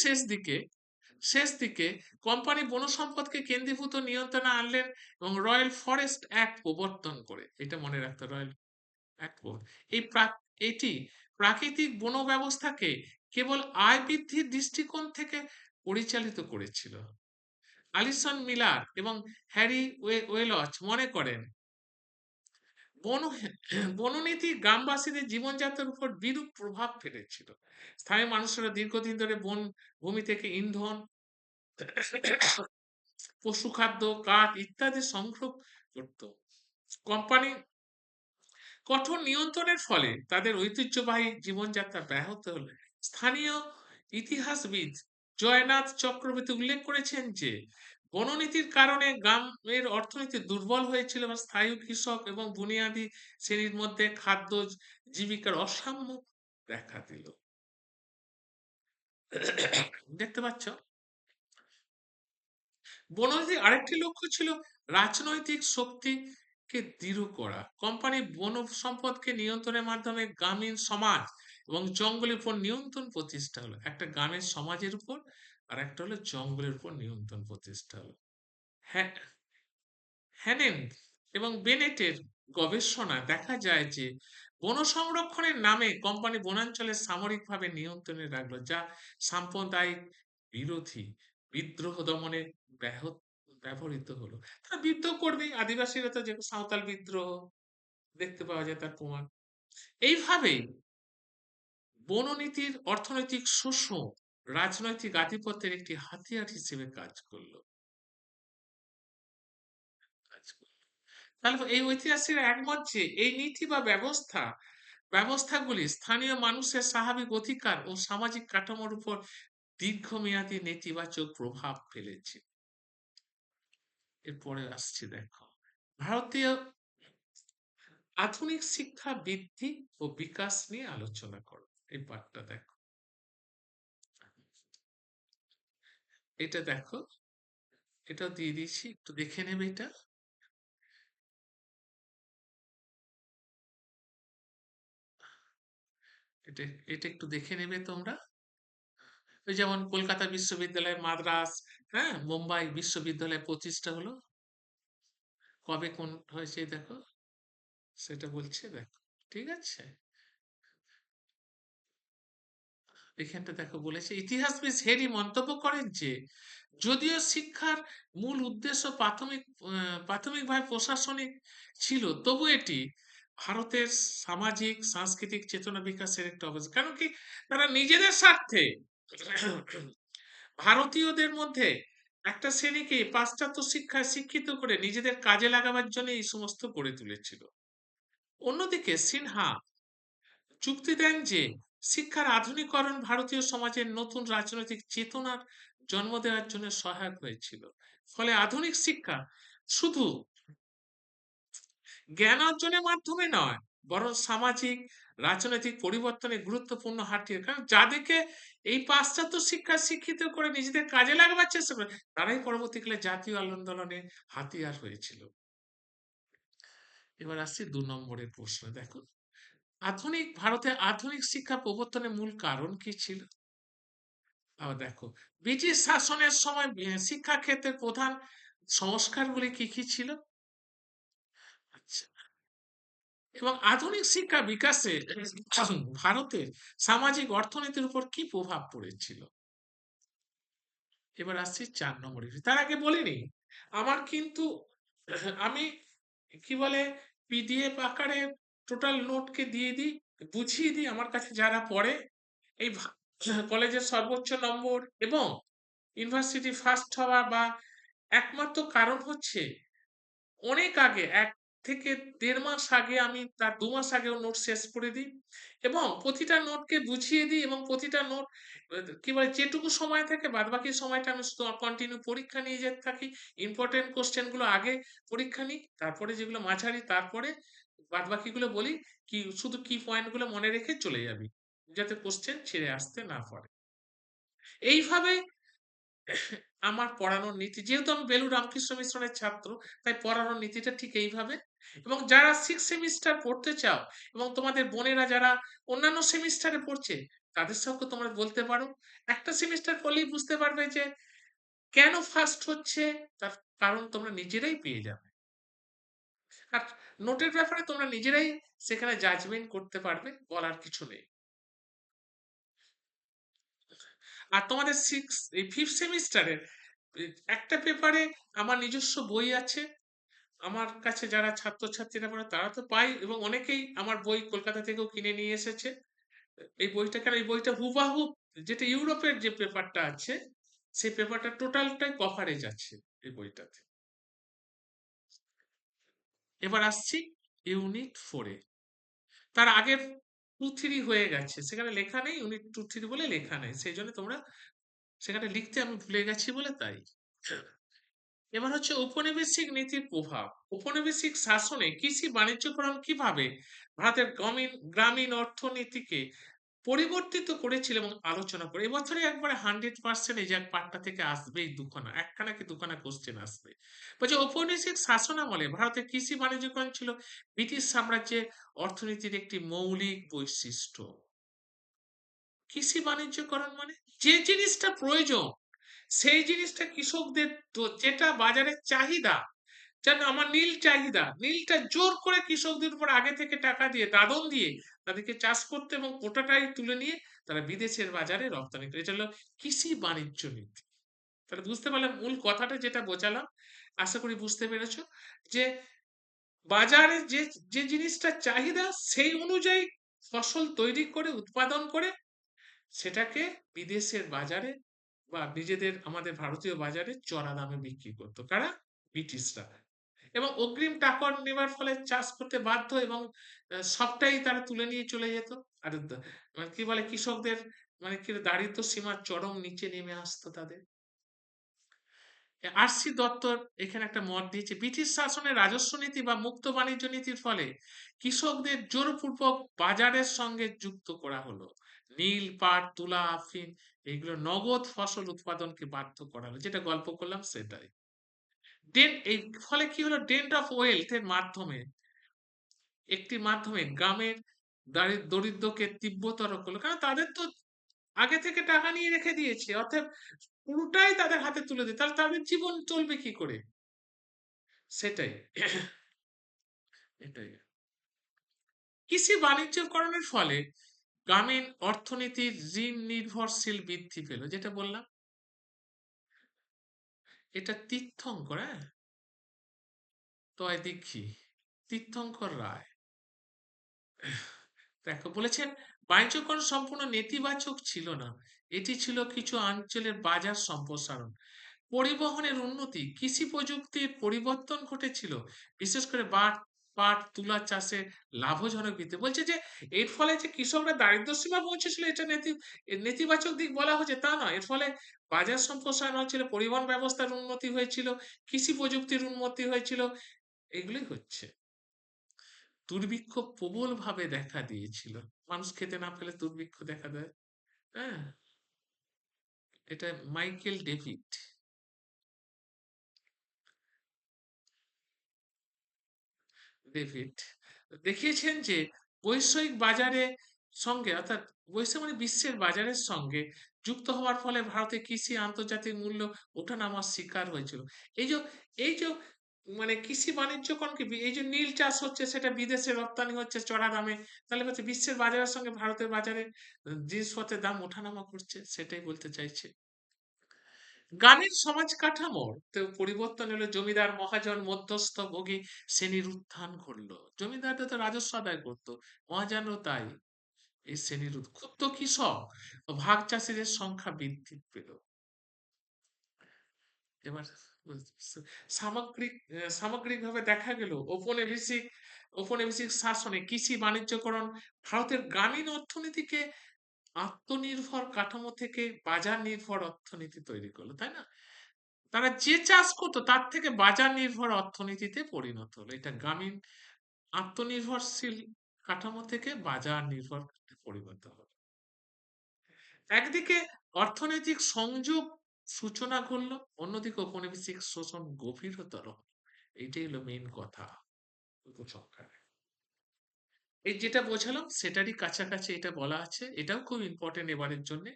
শেষ দিকে কোম্পানি বন সম্পদকে কেন্দ্রীভূত নিয়ন্ত্রণে আনলেন এবং রয়্যাল ফরেস্ট অ্যাক্ট প্রবর্তন করে, এটা মনে রাখতে, রয়্যাল অ্যাক্ট। এই এটি প্রাকৃতিক বন ব্যবস্থাকে কেবল আয় বৃদ্ধির দৃষ্টিকোণ থেকে পরিচালিত করেছিল। আলিসন মিলার এবং হ্যারি ওয়েলচ মনে করেন বন বননীতি গ্রামবাসীদের জীবনযাত্রার উপর বিরূপ প্রভাব ফেলেছিল। স্থানীয় মানুষেরা দীর্ঘদিন ধরে বন ভূমি থেকে ইন্ধন, পশু খাদ্য, কাঠ ইত্যাদি সংগ্রহ করত। কোম্পানি কঠোর নিয়ন্ত্রণের ফলে তাদের ঐতিহ্যবাহী জীবনযাত্রা ব্যাহত হল। স্থানীয় ইতিহাসবিদ জয়নাথ চক্রবর্তী উল্লেখ করেছেন যে বননীতির কারণে গ্রামের অর্থনীতি দুর্বল হয়েছিল এবং স্থায়ী কৃষক এবং বুনিয়াদী শ্রেণীর মধ্যে খাদ্য জীবিকার অসাম্য দেখা দিল। দেখতে পাচ্ছ, বননীতির আরেকটি লক্ষ্য ছিল রাজনৈতিক শক্তিকে দৃঢ় করা। কোম্পানি বন সম্পদকে নিয়ন্ত্রণের মাধ্যমে গ্রামীণ সমাজ এবং জঙ্গলের উপর নিয়ন্ত্রণ প্রতিষ্ঠা হলো। একটা গ্রামের সমাজের উপর আর একটা হলো জঙ্গলের উপর নিয়ন্ত্রণ প্রতিষ্ঠা হলো। হ্যানেন এবং বেনেটের গবেষণায় দেখা যায় যে বন সংরক্ষণের নামে কোম্পানি বনাঞ্চলে সামরিকভাবে নিয়ন্ত্রণে রাখলো, যা সাম্প্রদায়িক বিরোধী বিদ্রোহ দমনে ব্যবহৃত হলো। তারা বিদ্রোহ করবে, আদিবাসীরা তো, যে সাঁওতাল বিদ্রোহ দেখতে পাওয়া যায় তার প্রমাণ। এইভাবেই বননীতির অর্থনৈতিক শোষণ রাজনৈতিক আধিপত্যের একটি হাতিয়ার হিসেবে কাজ করলো। তাহলে এই ঐতিহাসিকরা একমত যে এই নীতি বা ব্যবস্থাগুলি স্থানীয় মানুষের স্বাভাবিক অধিকার ও সামাজিক কাঠামোর উপর দীর্ঘমেয়াদী নেতিবাচক প্রভাব ফেলেছে। এরপরে আসছে দেখো, ভারতীয় আধুনিক শিক্ষা বৃদ্ধি ও বিকাশ নিয়ে আলোচনা করো। এই পাঠটা দেখো, এটা দেখো, এটা দিয়ে দিয়েছি, একটু দেখে নেবে। এটা এটা একটু দেখে নেবে তোমরা। ওই যেমন কলকাতা বিশ্ববিদ্যালয়, মাদ্রাস, হ্যাঁ, মুম্বাই বিশ্ববিদ্যালয় প্রতিষ্ঠা হলো, কবে কোন হয়েছে দেখো, সেটা বলছে দেখো। ঠিক আছে, এখানটা দেখো বলেছে, ইতিহাসবিদ হেরি মন্তব্য করেন যে যদিও শিক্ষার মূল উদ্দেশ্য প্রাথমিকভাবে প্রশাসনিক ছিল, তবু এটি ভারতের সামাজিক সাংস্কৃতিক চেতনা বিকাশের একটা অবস্থা। কারণ কি, তারা নিজেদের স্বার্থে ভারতীয়দের মধ্যে একটা শ্রেণীকে পাশ্চাত্য শিক্ষায় শিক্ষিত করে নিজেদের কাজে লাগাবার জন্য এই সমস্ত গড়ে তুলেছিল। অন্যদিকে সিনহা যুক্তি দেন যে শিক্ষার আধুনিকরণ ভারতীয় সমাজের নতুন রাজনৈতিক চেতনার জন্ম দেওয়ার জন্য সহায়ক হয়েছিল। ফলে আধুনিক শিক্ষা শুধু জ্ঞান অর্জনের মাধ্যমে নয়, বরং সামাজিক রাজনৈতিক পরিবর্তনে গুরুত্বপূর্ণ হাতিয়ার। কারণ যাদেরকে এই পাশ্চাত্য শিক্ষা শিক্ষিত করে নিজেদের কাজে লাগাবার চেষ্টা করে, তারাই পরবর্তীকালে জাতীয় আন্দোলনে হাতিয়ার হয়েছিল। এবার আসছি 2 নম্বরের প্রশ্ন দেখো, ভারতে আধুনিক শিক্ষা প্রবর্তনের মূল কারণ কি ছিল? আবার দেখো, ব্রিটিশ শাসনের সময় শিক্ষা ক্ষেত্রের প্রধান সংস্কারগুলি কি কি ছিল? আচ্ছা, এবং আধুনিক শিক্ষা বিকাশে ভারতের সামাজিক অর্থনীতির উপর কি প্রভাব পড়েছিল? এবার আসছি 4 নম্বরে। তার আগে বলিনি, আমার কিন্তু আমি কি বলে পিডিএফ আকারে টোটাল নোটকে দিয়ে দিই, বুঝিয়ে দিই আমার কাছে যারা পড়ে। এই কলেজের সর্বোচ্চ নম্বর এবং ইউনিভার্সিটি ফার্স্ট হওয়া বা একমাত্র কারণ হচ্ছে অনেক আগে 1 থেকে 1.5 মাস আগে আমি তার 2 মাস আগেও নোট শেষ করে দিই এবং প্রতিটা নোটকে বুঝিয়ে দিই এবং প্রতিটা নোট কি বলে যেটুকু সময় থাকে বাদ বাকি সময়টা আমি কন্টিনিউ পরীক্ষা নিয়ে যেতে থাকি। ইম্পর্টেন্ট কোশ্চেন গুলো আগে পরীক্ষা নিই, তারপরে যেগুলো মাঝারি, তারপরে বাদ বাকিগুলো বলি, কি শুধু কি পয়েন্ট গুলো মনে রেখে চলে যাবি, যাতে কোশ্চেন ছেড়ে আসতে না পারে। এইভাবে আমার পড়ানোর নীতি, যেহেতু আমি বেলুড় রামকৃষ্ণ মিশনের ছাত্র, তাই পড়ানোর নীতিটা ঠিক এইভাবে। এবং যারা 6 সেমিস্টার পড়তে চাও এবং তোমাদের বোনেরা যারা অন্যান্য সেমিস্টারে পড়ছে, তাদের সঙ্গে তোমরা বলতে পারো। একটা সেমিস্টার করলেই বুঝতে পারবে যে কেন ফার্স্ট হচ্ছে, তার কারণ তোমরা নিজেরাই পেয়ে যাবে। আর নোটের ব্যাপারে তোমরা নিজেরাই সেখানে জাজমেন্ট করতে পারবে, বলার কিছু নেই। আর তোমাদের এই 5th সেমিস্টারের একটা পেপারে আমার নিজস্ব বই আছে। আমার কাছে যারা ছাত্রছাত্রীরা পড়ে তারা তো পায় এবং অনেকেই আমার বই কলকাতা থেকেও কিনে নিয়ে এসেছে। এই বইটা কেন, এই বইটা হুবাহু যেটা ইউরোপের যে পেপারটা আছে সেই পেপারটা টোটালটাই কভারেজ আছে এই বইটাতে। এবার আসছি ইউনিট 4-এ। তার আগের 2-3 হয়ে গেছে, সেখানে লেখা নেই, ইউনিট 2-3 বলে লেখা নেই, সেই জন্য তোমরা সেখানে লিখতে আমি ভুলে গেছি বলে তাই। এবার হচ্ছে ঔপনিবেশিক নীতির প্রভাব। ঔপনিবেশিক শাসনে কৃষি বাণিজ্যকরণ কিভাবে ভারতের গ্রামীণ গ্রামীণ অর্থনীতিকে পরিবর্তিত করেছিল এবং আলোচনা করে। এবছরে একবারে 100% এই যে পাঠটা থেকে আসবেই দুখানা, একখানা কি দুখানা কোশ্চেন আসবে। বলছে ঔপনিবেশিক শাসন আমলে ভারতের কৃষি বাণিজ্যকরণ ছিল ব্রিটিশ সাম্রাজ্যের অর্থনীতির একটি মৌলিক বৈশিষ্ট্য। কৃষি বাণিজ্যকরণ মানে যে জিনিসটা প্রয়োজন সেই জিনিসটা কৃষকদের, তো যেটা বাজারের চাহিদা, যেন আমার নীল চাহিদা, নীলটা জোর করে কৃষকদের উপর আগে থেকে টাকা দিয়ে দাদন দিয়ে তাদেরকে চাষ করতে এবং কোটাটাই তুলে নিয়ে তারা বিদেশের বাজারে রপ্তানি করে। এটা হলো কৃষি বাণিজ্য নীতি। তাহলে বুঝতে পারলাম মূল কথাটা যেটা বোঝালাম, আশা করি বুঝতে পেরেছো যে বাজারে যে যে জিনিসটা চাহিদা সেই অনুযায়ী ফসল তৈরি করে উৎপাদন করে সেটাকে বিদেশের বাজারে বা নিজেদের আমাদের ভারতীয় বাজারে চড়া দামে বিক্রি করতো কারা? ব্রিটিশরা। এবং অগ্রিম টাকা নেবার ফলে চাষ করতে বাধ্য এবং সবটাই তারা তুলে নিয়ে চলে যেত। আর মানে কি বলে কৃষকদের মানে কি দারিদ্র সীমার চরম নিচে নেমে আসতো তাদের। আর.সি. দত্তর এখানে একটা মত দিয়েছে, ব্রিটিশ শাসনের রাজস্ব নীতি বা মুক্ত বাণিজ্য নীতির ফলে কৃষকদের জোরপূর্বক বাজারের সঙ্গে যুক্ত করা হলো। নীল, পাট, তুলা, আফিম এগুলো নগদ ফসল উৎপাদনকে বাধ্য করা হলো, যেটা গল্প করলাম সেটাই। এই ফলে কি হলো, ডেন্ট অফ ওয়েলথ এর মাধ্যমে গ্রামের দরিদ্রকে তীব্রতর করলো, কারণ তাদের তো আগে থেকে টাকা নিয়ে রেখে দিয়েছে, অর্থাৎ পুরোটাই তাদের হাতে তুলে দিই, তাহলে তাদের জীবন চলবে কি করে? সেটাই। এটাই। কৃষি বাণিজ্যকরণের ফলে গ্রামীণ অর্থনীতির ঋণ নির্ভরশীল বৃদ্ধি পেল, যেটা বললাম। এটা তীর্থঙ্কর, হ্যাঁ, তয় দীক্ষি, তীর্থঙ্কর রায়। দেখো বলেছেন, বাণিজ্যকরণ সম্পূর্ণ নেতিবাচক ছিল না, এটি ছিল কিছু অঞ্চলের বাজার সম্প্রসারণ, পরিবহনের উন্নতি, কৃষি প্রযুক্তির পরিবর্তন ঘটেছিল, বিশেষ করে পাট তুলা চাষে লাভজনক বৃদ্ধি। বলছে যে এর ফলে যে কৃষকরা দারিদ্র সীমা পৌঁছেছিল এটা নেতিবাচক দিক বলা হচ্ছে তা নয়, এর ফলে বাজার সম্প্রসারণ হচ্ছিল, পরিবহন ব্যবস্থার উন্নতি হয়েছিল, কৃষি প্রযুক্তির উন্নতি হয়েছিল, এগুলোই হচ্ছে। দুর্ভিক্ষ প্রবল ভাবে দেখা দিয়েছিল, মানুষ খেতে না পেলে দুর্ভিক্ষ দেখা দেয়। হ্যাঁ, এটা মাইকেল ডেভিড। ডেভিড দেখিয়েছেন যে বৈষয়িক বাজারে সঙ্গে অর্থাৎ বৈশ্বিক মানে বিশ্বের বাজারের সঙ্গে যুক্ত হওয়ার ফলে ভারতের কৃষি আন্তর্জাতিক মূল্য ওঠানামার শিকার হয়েছিল। এই যে এই যে মানে কৃষি বাণিজ্যকরণ কি এই যে নীল চাষ হচ্ছে সেটা বিদেশে রপ্তানি হচ্ছে চড়া দামে, তাহলে হচ্ছে বিশ্বের বাজারের সঙ্গে ভারতের বাজারে জিনিসপত্রের দাম ওঠানামা করছে, সেটাই বলতে চাইছে। গ্রামীণ সমাজ কাঠামোর তো পরিবর্তন হলো, জমিদার মহাজন মধ্যস্থ ভোগী শ্রেণীর উত্থান ঘটলো। জমিদাররা তো রাজস্ব আদায় করতো, মহাজনও তাই। এই শ্রেণীর ক্ষুদ্র কৃষক ও ভাগ চাষীদের সংখ্যা বৃদ্ধি পেল। এবার সামগ্রিকভাবে দেখা গেল ঔপনিবেশিক শাসনে কৃষি বাণিজ্যকরণ ভারতের গ্রামীণ অর্থনীতিকে আত্মনির্ভর কাঠামো থেকে বাজার নির্ভর অর্থনীতি তৈরি করলো, তাই না? তারা যে চাষ করতো তার থেকে বাজার নির্ভর অর্থনীতিতে পরিণত হলো। এটা গ্রামীণ আত্মনির্ভরশীল কাঠামো থেকে বাজার নির্ভর পরিণত হলো। একদিকে অর্থনৈতিক সংযোগ সূচনা করলো, অন্যদিকে ঔপনিবেশিক শোষণ গভীরতর। এইটাই হলো মেইন কথা উপসংহারে। এই যেটা বোঝালাম সেটারই কাছাকাছি এটা বলা আছে, এটাও খুব ইম্পর্টেন্ট এবারের জন্য।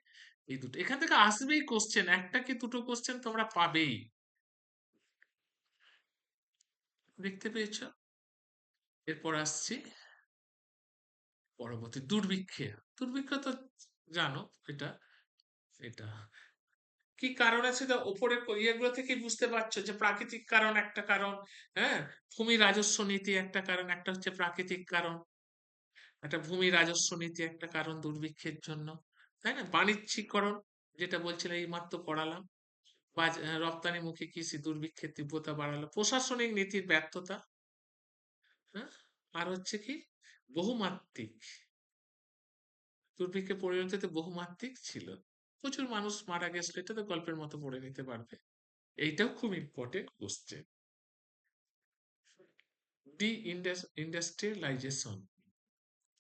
এই দুটো এখান থেকে আসবেই কোশ্চেন, একটা কি দুটো কোশ্চেন তোমরা পাবেই। দেখতে পেয়েছ? এরপর আসছি পরবর্তী দুর্ভিক্ষে। দুর্ভিক্ষ তো জানো এটা, এটা কি কারণ আছে, তো উপরের ইয়েগুলো থেকে বুঝতে পারছো যে প্রাকৃতিক কারণ একটা কারণ, হ্যাঁ, ভূমি রাজস্ব নীতি একটা কারণ, একটা হচ্ছে প্রাকৃতিক কারণ, একটা ভূমি রাজস্ব নীতি একটা কারণ দুর্ভিক্ষের জন্য, তাই না? বাণিজ্যিকরণ যেটা বলছিলাম এই মাত্র পড়ালাম, রপ্তানিমুখী কৃষি দুর্ভিক্ষের তীব্রতা বাড়ালো, প্রশাসনিক নীতির ব্যর্থতা, হ্যাঁ, আর হচ্ছে কি বহুমাত্রিক দুর্ভিক্ষে পরিণতিতে বহুমাত্রিক ছিল, প্রচুর মানুষ মারা গেছিল, এটা তো গল্পের মতো পড়ে নিতে পারবে। এইটাও খুব ইম্পর্টেন্ট কোশ্চেন। ডি ইন্ডাস্ট্রিয়ালাইজেশন,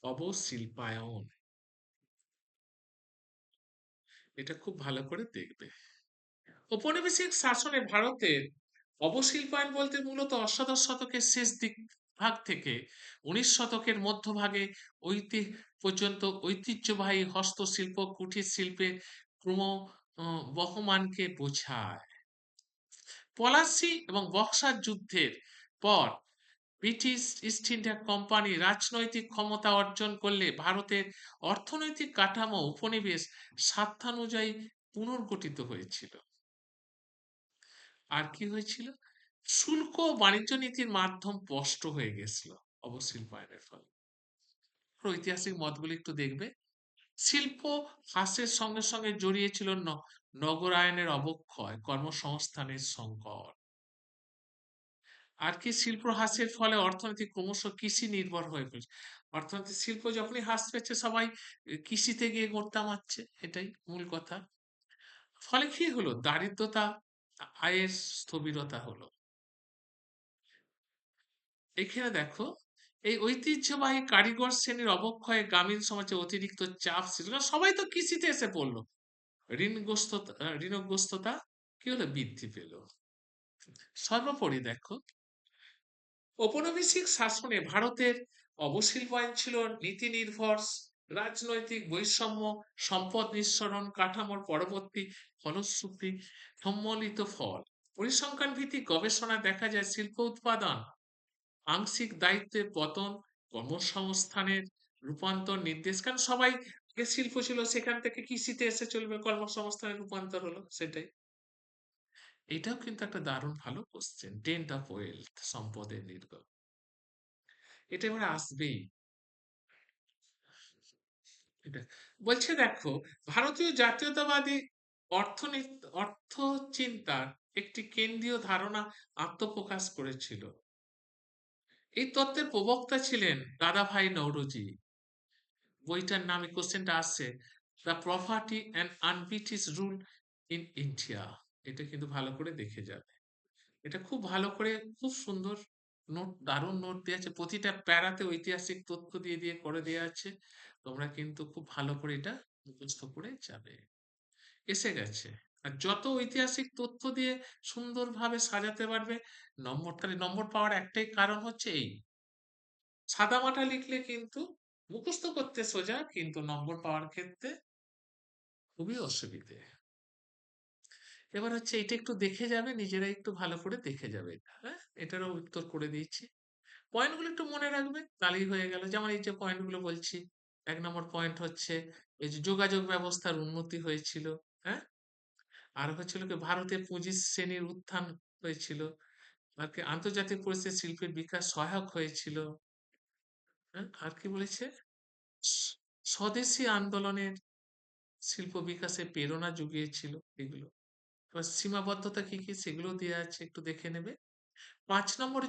অবশিল্পায়ন, এটা খুব ভালো করে দেখবে। ঔপনিবেশিক শাসনে ভারতের অবশিল্পায়ন বলতে মূলত অষ্টাদশ শতকের শেষ দিক ভাগ থেকে 19 শতকের মধ্যভাগে পর্যন্ত ঐতিহ্যবাহী হস্তশিল্প কুটির শিল্পের ক্রম বহমানকে বোঝায়। পলাশী এবং বক্সার যুদ্ধের পর ব্রিটিশ ইস্ট ইন্ডিয়া কোম্পানি রাজনৈতিক ক্ষমতা অর্জন করলে ভারতের অর্থনৈতিক কাঠামো উপনিবেশ স্বার্থানুযায়ী পুনর্গঠিত হয়েছিল। আর কি হয়েছিল? শুল্ক ও বাণিজ্য নীতির মাধ্যম স্পষ্ট হয়ে গেছিল অবশিল্পায়নের ফলে। ঐতিহাসিক মতগুলি একটু দেখবে। শিল্প হ্রাসের সঙ্গে সঙ্গে জড়িয়ে ছিল নগরায়নের অবক্ষয়, কর্মসংস্থানের সংকট। আর কি শিল্প হ্রাসের ফলে অর্থনীতি ক্রমশ কৃষি নির্ভর হয়ে পড়েছে। অর্থনীতি শিল্প যখনই হ্রাস পেয়েছে সবাই কৃষিতে গিয়ে গোড়তা মারছে, এটাই মূল কথা। ফলে কি হলো? দারিদ্রতা, আয়ের স্থবিরতা হলো। এখানে দেখো এই ঐতিহ্যবাহী কারিগর শ্রেণীর অবক্ষয়ে গ্রামীণ সমাজে অতিরিক্ত চাপ সৃষ্টি, কারণ সবাই তো কৃষিতে এসে পড়লো। ঋণগ্রস্ততা কি হলো? বৃদ্ধি পেল। সর্বোপরি দেখো ঔপনিবেশিক শাসনে ভারতের অবশিল্পায়ন ছিল নীতি নির্ভর, রাজনৈতিক বৈষম্য, সম্পদ নিঃসরণ কাঠামোর পরবর্তী ফলশ্রুতি সম্মিলিত ফল। পরিসংখ্যান ভিত্তিক গবেষণায় দেখা যায় শিল্প উৎপাদন আংশিক দায়িত্বের পতন, কর্মসংস্থানের রূপান্তর নির্দেশ, কারণ সবাই যে শিল্প ছিল সেখান থেকে কৃষিতে এসে চলবে, কর্মসংস্থানের রূপান্তর হলো, সেটাই। এটাও কিন্তু একটা দারুণ ভালো কোশ্চেন, ডেন্ট অফ ওয়েলথ, সম্পদের নির্গম, এটা এবার আসবেই। এটা বলছে দেখো ভারতীয় জাতীয়তাবাদী অর্থ চিন্তার একটি কেন্দ্রীয় ধারণা আত্মপ্রকাশ করেছিল। এই তত্ত্বের প্রবক্তা ছিলেন দাদাভাই নওরোজি। বইটার নামে কোশ্চেনটা আসছে, the property and un-British rule in India. এটা কিন্তু ভালো করে দেখে যাবে। এটা খুব ভালো করে, খুব সুন্দর নোট, দারুণ নোট দেওয়া আছে, প্রতিটা প্যারাতে ঐতিহাসিক তথ্য দিয়ে দিয়ে করে দেওয়া আছে। তোমরা কিন্তু খুব ভালো করে এটা মুখস্থ করে যাবে। এসে গেছে। আর যত ঐতিহাসিক তথ্য দিয়ে সুন্দরভাবে সাজাতে পারবে নম্বর, তাহলে নম্বর পাওয়ার একটাই কারণ হচ্ছে এই সাদামাটা লিখলে কিন্তু মুখস্থ করতে সোজা, কিন্তু নম্বর পাওয়ার ক্ষেত্রে খুবই অসুবিধে। এবার হচ্ছে এটা একটু দেখে যাবে, নিজেরা একটু ভালো করে দেখে যাবে এটা, হ্যাঁ? এটারও উত্তর করে দিয়েছি। পয়েন্টগুলো একটু মনে রাখবে, তাহলেই হয়ে গেল। যেমন এই যে পয়েন্টগুলো বলছি, ১ নম্বর পয়েন্ট হচ্ছে এই যে যোগাযোগ ব্যবস্থার উন্নতি হয়েছিল, হ্যাঁ? আর হচ্ছিল কি ভারতে পুঁজি শ্রেণীর উত্থান হয়েছিল। আর কি আন্তর্জাতিক পরিস্থিতি শিল্পের বিকাশ সহায়ক হয়েছিল, হ্যাঁ? আর কি বলেছে? স স্বদেশী আন্দোলনের শিল্প বিকাশে প্রেরণা জুগিয়েছিল এগুলো। এবার সীমাবদ্ধতা কি, কি সেগুলোও দেয়া আছে, একটু দেখে নেবে। ৫ নম্বরে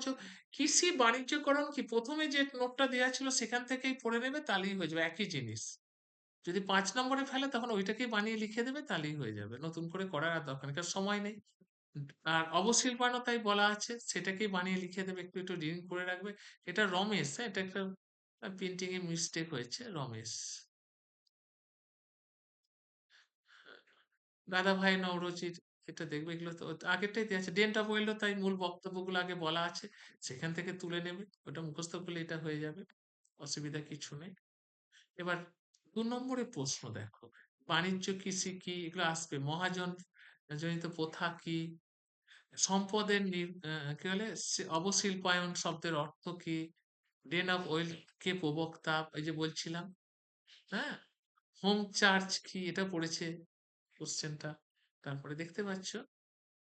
কৃষি বাণিজ্যকরণ কি? ১ম এ যে নোটটা দেয়া ছিল সেখান থেকেই পড়ে নেবে, তাহলেই হয়ে যাবে, একই জিনিস। যদি ৫ নম্বরে ফেলে তখন ওইটাকেই বানিয়ে লিখে দেবে, তাহলেই হয়ে যাবে। নতুন করে করার আর দরকার নেই। কারণ সময় নেই। আর অবশিল্পায়ন তাই বলা আছে, সেটাকেই বানিয়ে লিখে দেবে, একটু, একটু রিডিং করে রাখবে। এটা রমেশ, হ্যাঁ? এটা একটা প্রিন্টিং এ মিস্টেক হয়েছে, রমেশ। দাদাভাই নওরোজির এটা দেখবে, এগুলো তো আগেরটাই দেয়া আছে। ডেন্ট অফ ওয়েলও তাই মূল বক্তব্যগুলো আগে বলা আছে। সেখান থেকে তুলে নেবে। ওটা মুখস্থ করলে এটা হয়ে যাবে। অসুবিধা কিছু নেই। এবার ২ নম্বরের প্রশ্ন দেখো। বাণিজ্য কৃষি কি? এগুলো আসবে। মহাজন জনিত প্রথা কি? সম্পদের কি বলে? অবশিল্পায়ন শব্দের অর্থ কি? ডেন অফ ওয়েলথ কে প্রবক্তা? এই যে বলছিলাম, হ্যাঁ? হোম চার্চ কি? এটা পড়েছে কোশ্চেনটা। তারপরে দেখতে পাচ্ছ,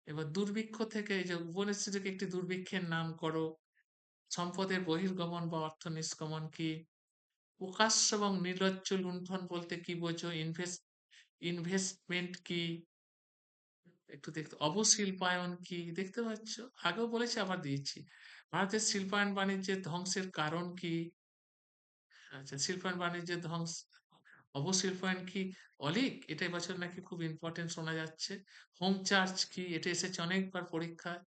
এবার দুর্ভিক্ষ থেকে এই যে উপনিষদ থেকে একটি দুর্ভিক্ষের নাম করো। সম্পদের বহির্গমন বা অর্থ নিষ্গমন কি? প্রকাশ্য এবং নির্লজ্জ লুণ্ঠন বলতে কি বোঝো? ইনভেস্টমেন্ট কি? একটু দেখতে অবশিল্পায়ন কি? দেখতে পাচ্ছ? আগেও বলেছি, আবার দিয়েছি। ভারতের শিল্পায়ন বাণিজ্যের ধ্বংসের কারণ কি? আচ্ছা, শিল্পায়ন বাণিজ্যের ধ্বংস, অবশিল্পায়ন কি অলীক? এটা এবছর নাকি খুব ইম্পর্টেন্ট শোনা যাচ্ছে। হোম চার্জ কি? এটা এসেছে অনেকবার পরীক্ষায়।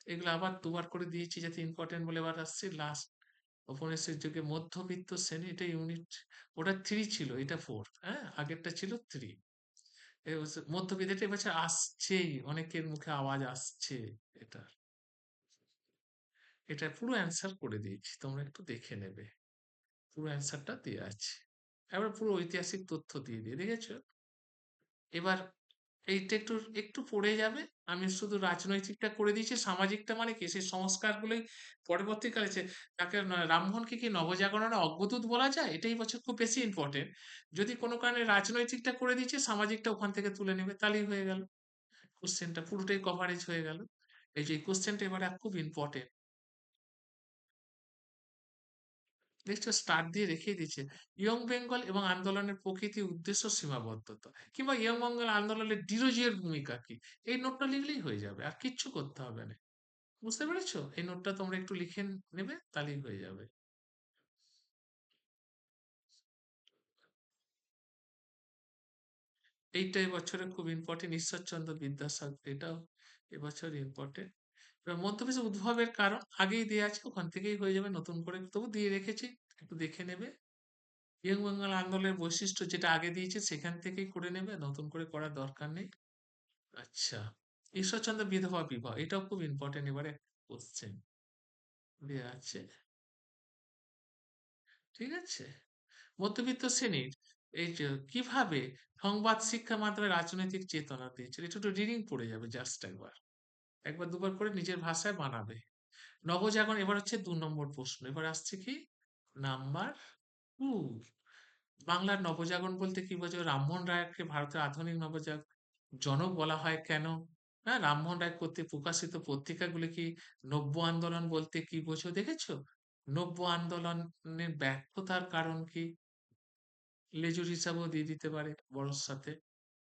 এগুলো আবার দুবার করে দিয়েছি যাতে ইম্পর্টেন্ট বলে। এবার আসছে লাস্ট, উপনিষদ যুগে মধ্যবিত্ত শ্রেণী, এটা ইউনিট, ওটা 3 ছিল, এটা 4, হ্যাঁ? আগেরটা ছিল 3। মধ্যবিত্ত, এটা এবছর আসছেই, অনেকের মুখে আওয়াজ আসছে এটা। এটা পুরো অ্যান্সার করে দিয়েছি, তোমরা একটু দেখে নেবে। পুরো অ্যান্সারটা দেওয়া আছে। এবার পুরো ঐতিহাসিক তথ্য দিয়ে দেখেছো? এবার এইটা একটু একটু পড়ে যাবে। আমি শুধু রাজনৈতিকটা করে দিয়েছি, সামাজিকটা মানে কি? সেই সংস্কারগুলোই পরবর্তীকালে তাকে রামমোহনকে কি নবজাগরণের অগ্রদূত বলা যায়? এটাই হচ্ছে খুব বেশি ইম্পর্টেন্ট। যদি কোনো কারণে রাজনৈতিকটা করে দিয়েছি, সামাজিকটা ওখান থেকে তুলে নেবে, তাহলেই হয়ে গেল। কোশ্চেনটা পুরোটাই কভারেজ হয়ে গেল। এই যে কোশ্চেনটা এবারে খুব ইম্পর্টেন্ট। দেখছো, স্টার দিয়ে রেখেই দিচ্ছে। ইয়ং বেঙ্গল এবং আন্দোলনের প্রকৃতি, উদ্দেশ্য, সীমাবদ্ধতা, কিংবা ইয়ং বেঙ্গল আন্দোলনের ডিরোজিওর ভূমিকা কি? এই নোটটা লিখলেই হয়ে যাবে, আর কিচ্ছু করতে হবে না। বুঝতে পেরেছো? এই নোটটা তোমরা একটু লিখে নেবে, তাহলেই হয়ে যাবে। এইটা এবছরে খুব ইম্পর্টেন্ট। ঈশ্বরচন্দ্র বিদ্যাসাগর, এটাও এবছর ইম্পর্টেন্ট। এবার মধ্যপ্রদেশ উদ্ভবের কারণ আগেই দেওয়া আছে, ওখান থেকেই হয়ে যাবে। নতুন করে তবু দিয়ে রেখেছি, একটু দেখে নেবে। ইয়ং বেঙ্গল আন্দোলনের বৈশিষ্ট্য, যেটা আগে দিয়েছে সেখান থেকেই করে নেবে, নতুন করে করার দরকার নেই। আচ্ছা, ঈশ্বরচন্দ্র বিধবা বিবাহ, এটাও খুব ইম্পর্টেন্ট। এবারে কোশ্চেন দেওয়া আছে, ঠিক আছে? মধ্যবিত্ত শ্রেণীর এই যে কিভাবে সংবাদ শিক্ষার মাধ্যমে রাজনৈতিক চেতনা দিয়েছিল, এটা একটু রিডিং পড়ে যাবে, জাস্ট একবার, একবার দুবার করে নিজের ভাষায় বানাবে। নবজাগরণ, এবার হচ্ছে ২ নম্বর প্রশ্ন। এবার আসছে কি? নাম্বার 2। বাংলার নবজাগরণ বলতে কি বোঝো? রামমোহন রায়কে ভারতের আধুনিক নবজাগরণ জনক বলা হয় কেন? হ্যাঁ, রামমোহন রায় কর্তৃক প্রকাশিত পত্রিকাগুলি কি? নব্য আন্দোলন বলতে কি বোঝো? দেখেছো? নব্য আন্দোলনের ব্যর্থতার কারণ কি? লেজুর হিসাবেও দিয়ে দিতে পারে বড়োর সাথে।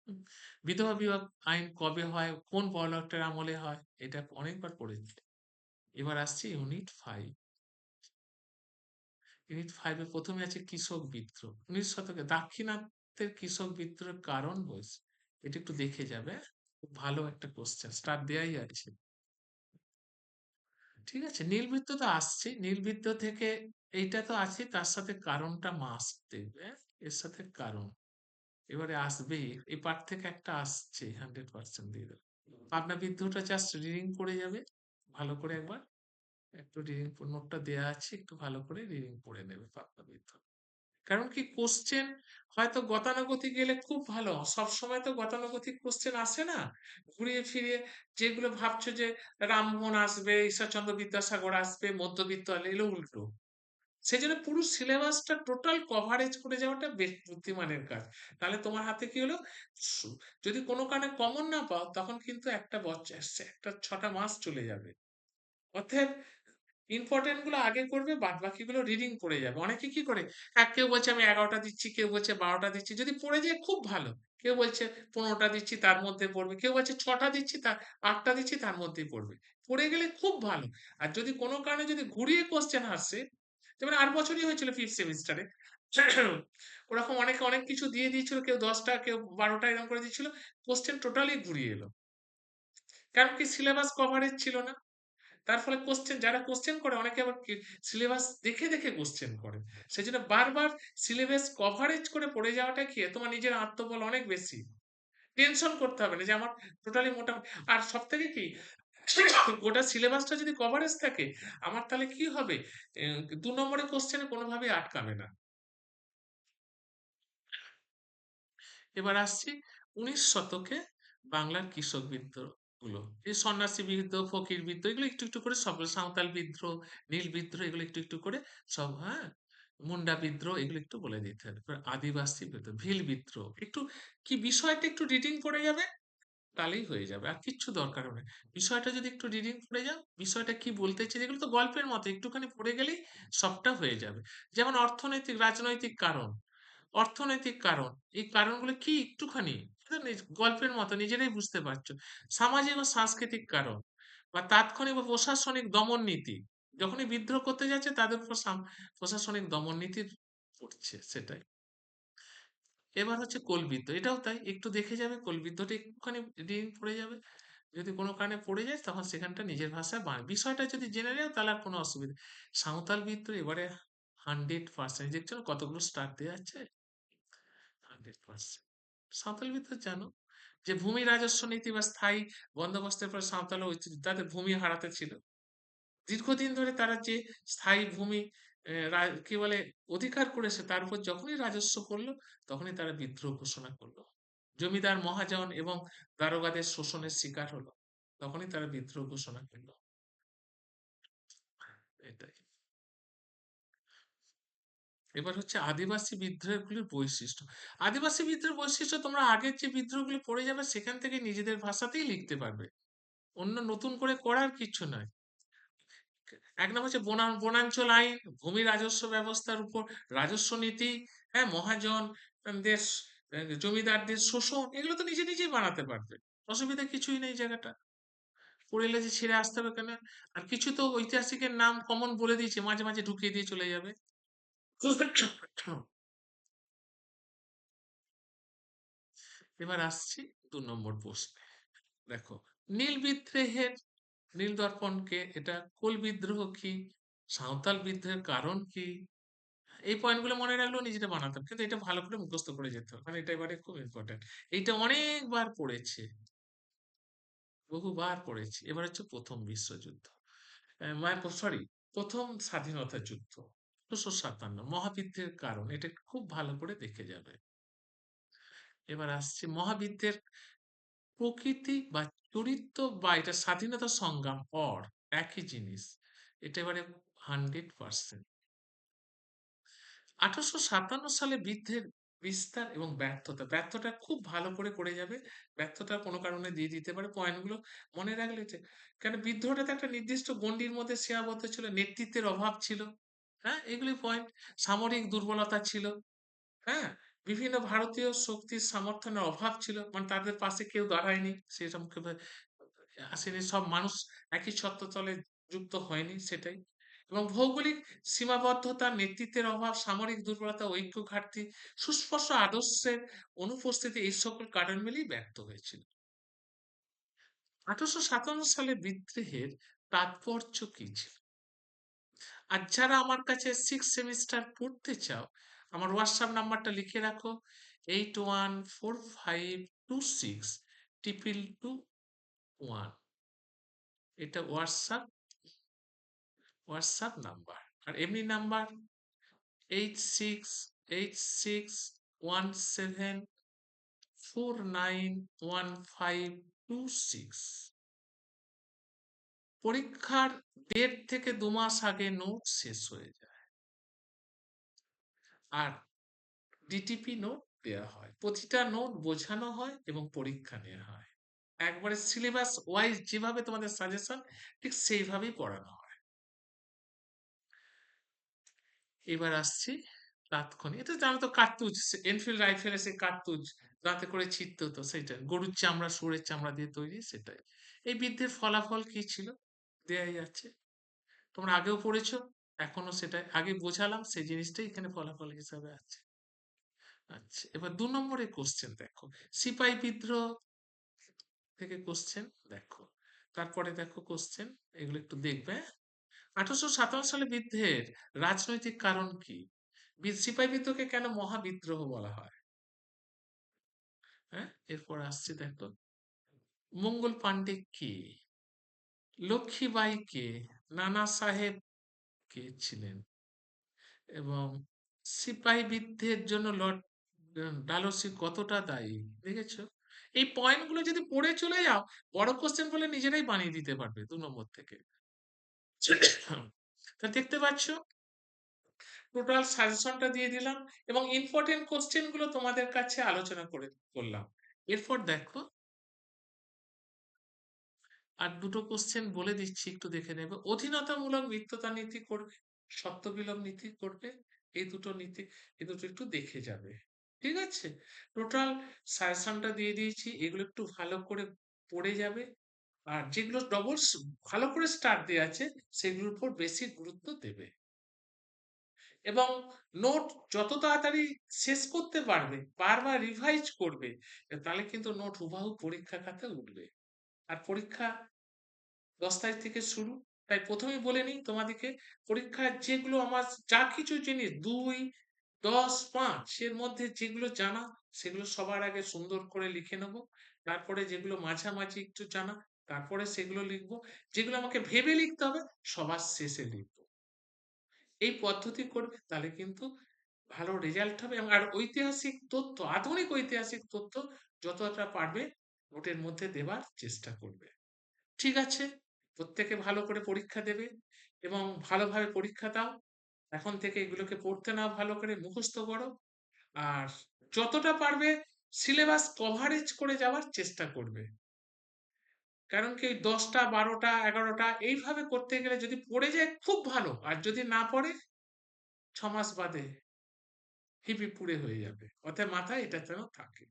হুম। বিধবা বিবাহ আইন কবে হয়? কোন বড়লাটের আমলে হয়? এটা অনেকবার পড়েছি। এবার আসছে ইউনিট 5। ইউনিট 5 এ প্রথমে আছে কৃষক বিদ্রোহ। ১৯ শতকে দাক্ষিণাত্যের কৃষক বিদ্রোহের কারণ বলছে। এটা একটু দেখে যাবে। খুব ভালো একটা কোশ্চেন, স্টার দেয়াই আছে। ঠিক আছে, নীলবৃত্ত তো আসছে। নীলবৃত্ত থেকে এইটা তো আছে, তার সাথে কারণটা মাস্ট দেখবে, হ্যাঁ? এর সাথে কারণ এবারে আসবেই। এই পার্ট থেকে একটা আসছে, 100% দিয়ে দেবে। পাবনা বিদ্রোহটা জাস্ট রিডিং পড়ে যাবে ভালো করে একবার। একটু রিডিং নোটটা দেয়া আছে, একটু ভালো করে রিডিং পড়ে নেবে পাবনা বিদ্রোহ। কারণ কি কোশ্চেন হয়তো গতানুগতিক গেলে খুব ভালো, সবসময় তো গতানুগতিক কোশ্চেন আসে না, ঘুরিয়ে ফিরিয়ে যেগুলো ভাবছো যে রামমোহন আসবে, ঈশ্বরচন্দ্র বিদ্যাসাগর আসবে, মধ্যবিত্ত এলো উল্টো। সেই জন্য পুরো সিলেবাসটা টোটাল কভারেজ করে যাওয়াটা বেশ বুদ্ধিমানের কাজ। তাহলে তোমার হাতে কি হলো, যদি কোনো কারণে কমন না পাও তখন কিন্তু একটা বছর, একটা 6টা মাস চলে যাবে। অতএব ইম্পর্টেন্ট গুলো আগে করবে, বাদ বাকিগুলো রিডিং পড়ে যাবে। অনেকে কি করে, কেউ বলছে আমি 11টা দিচ্ছি, কেউ বলছে 12টা দিচ্ছি, যদি পড়ে যায় খুব ভালো। কেউ বলছে 15টা দিচ্ছি তার মধ্যে পড়বে, কেউ বলছে 6টা দিচ্ছি তার 8টা দিচ্ছি তার মধ্যেই পড়বে। পড়ে গেলে খুব ভালো। আর যদি কোনো কারণে যদি ঘুরিয়ে কোশ্চেন আসে, যেমন আর বছরই হয়েছিল ফিফথ সেমিস্টারে, ওরকম অনেকে অনেক কিছু দিয়ে দিয়েছিল, কেউ 10টা কেউ 12টা এরকম করে দিচ্ছিল, কোশ্চেন টোটালি ঘুরিয়ে এলো। কারণ কি সিলেবাস কভারেজ ছিল না। তার ফলে কোশ্চেন, যারা কোশ্চেন করে অনেকে আবার সিলেবাস দেখে দেখে কোশ্চেন করে। সেই জন্য বারবার সিলেবাস কভারেজ করে পড়ে যাওয়াটা কি তোমার নিজের আত্মবল অনেক বেশি। টেনশন করতে হবে না যে আমার টোটালি মোটামুটি। আর সব থেকে কি, গোটা সিলেবাসটা যদি কভারেজ থাকে, আমার তাহলে কি হবে, 2 নম্বরের কোশ্চেনে কোনোভাবেই আটকাবে না। এবার আসছি 19 শতকে বাংলার কৃষক বিদ্রোহ গুলো, এই সন্ন্যাসী বিদ্রোহ, ফকির বিদ্রোহ, এগুলো একটু একটু করে সব, সাঁওতাল বিদ্রোহ, নীল বিদ্রোহ, এগুলো একটু একটু করে সব, হ্যাঁ, মুন্ডা বিদ্রোহ, এগুলো একটু বলে দিতে হবে। এবার আদিবাসী বিদ্রোহ, ভিল বিদ্রোহ, একটু কি বিষয়টা একটু রিডিং পড়ে যাবে, তাহলেই হয়ে যাবে, আর কিচ্ছু দরকার হবে না। বিষয়টা যদি একটু রিডিং পড়ে যাও, বিষয়টা কি বলতে চাই, এগুলো তো গল্পের মতো, একটুখানি পড়ে গেলেই সবটা হয়ে যাবে। যেমন অর্থনৈতিক রাজনৈতিক কারণ, অর্থনৈতিক কারণ, এই কারণগুলো কি একটুখানি গল্পের মতো নিজেরাই বুঝতে পারছো। সামাজিক ও সাংস্কৃতিক কারণ, বা তাৎক্ষণিক বা প্রশাসনিক দমন নীতি, যখনই বিদ্রোহ করতে যাচ্ছে তাদের উপর প্রশাসনিক দমন নীতি পড়ছে, সেটাই। এবার হচ্ছে কোলবিদ্রোহ, এটাও তাই, একটু দেখে যাবে, কোলবিদ্রোহটা একটুখানি রিডিং পড়ে যাবে। যদি কোনো কারণে পড়ে যায় তখন সেখানটা নিজের ভাষায় বিষয়টা যদি জেনে যাও তাহলে আর কোনো অসুবিধা। সাঁওতাল বিদ্রোহ এবারে 100%, দেখছো না কতগুলো স্টার দেওয়া আছে, 100%। সাঁওতাল বিদ্রোহ জানো, যে ভূমি রাজস্ব নীতি বা স্থায়ী বন্দোবস্তের পর সাঁওতাল তাদের ভূমি হারাতে ছিল। দীর্ঘদিন ধরে তারা যে স্থায়ী ভূমি কি বলে অধিকার করেছে, তার উপর যখনই রাজস্ব করলো তখনই তারা বিদ্রোহ ঘোষণা করলো। জমিদার মহাজন এবং দারোগাদের শোষণের শিকার হলো, তখনই তারা বিদ্রোহ ঘোষণা করলো। এটাই। এবার হচ্ছে আদিবাসী বিদ্রোহগুলির বৈশিষ্ট্য। আদিবাসী বিদ্রোহের বৈশিষ্ট্য তোমরা আগের যে বিদ্রোহগুলি পড়ে যাবে সেখান থেকে নিজেদের ভাষাতেই লিখতে পারবে, অন্য নতুন করে করার কিছু নয়। এক নম্বর হচ্ছে বনাঞ্চল আইন, ভূমি রাজস্ব ব্যবস্থার উপর রাজস্ব নীতি, হ্যাঁ, মহাজনদের জমিদারদের শোষণ, এগুলো তো নিজে নিজেই বানাতে পারবে, অসুবিধা কিছুই নেই জায়গাটা। পড়লে যে ছিঁড়ে আসতে হবে কেন। আর কিছু তো ঐতিহাসিকের নাম কমন বলে দিয়েছে, মাঝে মাঝে ঢুকিয়ে দিয়ে চলে যাবে। এবার আসছি 2 নম্বর প্রশ্নে। দেখো, নীল বিদ্রোহের, নীল দর্পণকে, এটা কোল বিদ্রোহ কি, সাঁওতাল বিদ্রোহের কারণ কি, এই পয়েন্টগুলো মনে রাখলেও নিজেটা বানাতাম, কিন্তু এটা ভালো করে মুখস্থ করে যেতে হবে, কারণ এটা এবারে খুব ইম্পর্টেন্ট। এইটা অনেকবার পড়েছে, বহুবার পড়েছি। এবার হচ্ছে প্রথম বিশ্বযুদ্ধ, সরি, প্রথম স্বাধীনতা যুদ্ধ, 1857, মহাবিদ্যের কারণ, এটা খুব ভালো করে দেখে যাবে। এবার আসছে মহাবিদ্যের প্রকৃতি বা চরিত্র, বা এটা স্বাধীনতা সংগ্রাম একই জিনিস, এটা এবারে 100%। 1857 সালে বিদ্রোহের বিস্তার এবং ব্যর্থতা, ব্যর্থতা খুব ভালো করে করে যাবে, ব্যর্থতা কোনো কারণে দিয়ে দিতে পারে, পয়েন্টগুলো মনে রাখলে কেন বিদ্রোহটা তো একটা নির্দিষ্ট গণ্ডির মধ্যে সীমাবদ্ধ ছিল, নেতৃত্বের অভাব ছিল, হ্যাঁ, এগুলি পয়েন্ট, সামরিক দুর্বলতা ছিল, হ্যাঁ, বিভিন্ন ভারতীয় শক্তির সমর্থনের অভাব ছিল, মানে তাদের পাশে কেউ দাঁড়ায়নি, সেরকম কেউ আসেনি, সব মানুষ একই ছত্রতলে যুক্ত হয়নি, সেটাই। এবং ভৌগোলিক সীমাবদ্ধতা, নেতৃত্বের অভাব, সামরিক দুর্বলতা, ঐক্য ঘাটতি, সুস্পষ্ট আদর্শের অনুপস্থিতি, এই সকল কারণ মিলেই ব্যর্থ হয়েছিল। 1857 সালে বিদ্রোহের তাৎপর্য কি ছিল? আর যারা আমার কাছে 6 সেমিস্টার পড়তে চাও, আমার হোয়াটসঅ্যাপ নাম্বারটা লিখে রাখো, 8145262221। এটা হোয়াটসঅ্যাপ নাম্বার। আর এমনি নাম্বার 86 8617491526। পরীক্ষার 1.5 থেকে 2 মাস আগে নোট শেষ হয়ে যায়। আর ডিটিপি নোট দেওয়া হয়, প্রতিটা নোট বোঝানো হয় এবং পরীক্ষা নেওয়া হয়। একবারে সিলেবাস ওয়াইজ যেভাবে তোমাদের সাজেশন ঠিক সেইভাবেই পড়ানো হয়। এবার আসছি তাৎক্ষণিক, এটা জানো তো, কার্তুজ, এনফিল্ড রাইফেলের সেই কার্তুজ দাঁতে করে ছিটতে হতো, সেটা গরুর চামড়া শুয়োরের চামড়া দিয়ে তৈরি, সেটাই। এই বিদ্যের ফলাফল কি ছিল দেয়াই আছে, তোমরা আগেও পড়েছো, এখনো সেটা আগে বোঝালাম, সেই জিনিসটাই এখানে ফলাফল হিসাবে আছে। আচ্ছা, এবার 2 নম্বরের কোশ্চেন দেখো, সিপাহী বিদ্রোহ থেকে কোশ্চেন দেখো, তারপরে দেখো কোশ্চেন, এগুলো একটু দেখবে। 1857 সালে বিদ্রোহের রাজনৈতিক কারণ কি? সিপাহী বিদ্রোহকে কেন মহাবিদ্রোহ বলা হয়? হ্যাঁ, এরপর আসছে দেখো, মঙ্গল পাণ্ডে কে? লক্ষ্মীবাই কে? নানা সাহেব কে ছিলেন? এবং সিপাহী বিদ্রোহের জন্য লর্ড ডালহৌসি কতটা দায়ী? দেখেছো? এই পয়েন্টগুলো যদি পড়ে চলে যাও, বড় কোশ্চেন বলে নিজেরাই বানিয়ে দিতে পারবে 2 নম্বর থেকে। তা দেখতে পাচ্ছ, টোটাল সাজেশনটা দিয়ে দিলাম এবং ইম্পর্টেন্ট কোশ্চেন গুলো তোমাদের কাছে আলোচনা করলাম। এরপর দেখো, আর দুটো কোশ্চেন বলে দিচ্ছি, একটু দেখে নেবে। অধীনতামূলক মিত্রতা নীতি করবে, সত্য বিলোপ নীতি করবে, এই দুটো নীতি, এই দুটো একটু দেখে যাবে। ঠিক আছে, টোটাল সাজেশনটা দিয়ে দিয়েছি, এগুলো একটু ভালো করে পড়ে যাবে। আর যেগুলো ডবল ভালো করে স্টার্ট দেওয়া আছে সেগুলোর উপর বেশি গুরুত্ব দেবে এবং নোট যত তাড়াতাড়ি শেষ করতে পারবে, বারবার রিভাইজ করবে, তাহলে কিন্তু নোট হুবহু পরীক্ষা খাতায় উঠবে। আর পরীক্ষা 10 তারিখ থেকে শুরু, তাই প্রথমেই বলে নিই তোমাদেরকে, পরীক্ষার যেগুলো আমার যা কিছু জিনিস 2, 10, 5 এর মধ্যে যেগুলো জানা সেগুলো সবার আগে সুন্দর করে লিখে নেব। তারপরে যেগুলো মাঝামাঝি একটু জানা, তারপরে সেগুলো লিখবো। যেগুলো আমাকে ভেবে লিখতে হবে সবার শেষে লিখবো। এই পদ্ধতি করবে, তাহলে কিন্তু ভালো রেজাল্ট হবে। এবং আর ঐতিহাসিক তথ্য, আধুনিক ঐতিহাসিক তথ্য যতটা পারবে নোটের মধ্যে দেবার চেষ্টা করবে। ঠিক আছে, প্রত্যেকে ভালো করে পরীক্ষা দেবে এবং ভালোভাবে পরীক্ষা দাও। এখন থেকে এগুলোকে পড়তে নাও, ভালো করে মুখস্থ করো। আর যতটা পারবে সিলেবাস কভারেজ করে যাওয়ার চেষ্টা করবে। কারণ কি 10টা 12টা 11টা এইভাবে করতে গেলে যদি পড়ে যায় খুব ভালো, আর যদি না পড়ে 6 মাস বাদে হিপি পুড়ে হয়ে যাবে। অতএব মাথায় এটা যেন থাকে।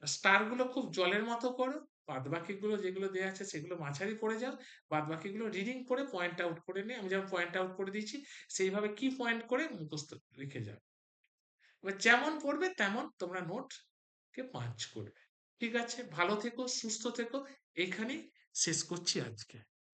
স্টার গুলো খুব জলের মতো করো, বাদ বাকিগুলো যেগুলো দেওয়া আছে সেগুলো মাঝারি পড়ে যাও, বাদ বাকিগুলো রিডিং করে পয়েন্ট আউট করে নিয়ে, আমি যেমন পয়েন্ট আউট করে দিয়েছি সেইভাবে কি পয়েন্ট করে মুখস্থ লিখে যাও। এবার যেমন পড়বে তেমন তোমরা নোট কে পাঞ্চ করবে। ঠিক আছে, ভালো থেকো, সুস্থ থেকো, এইখানেই শেষ করছি আজকে।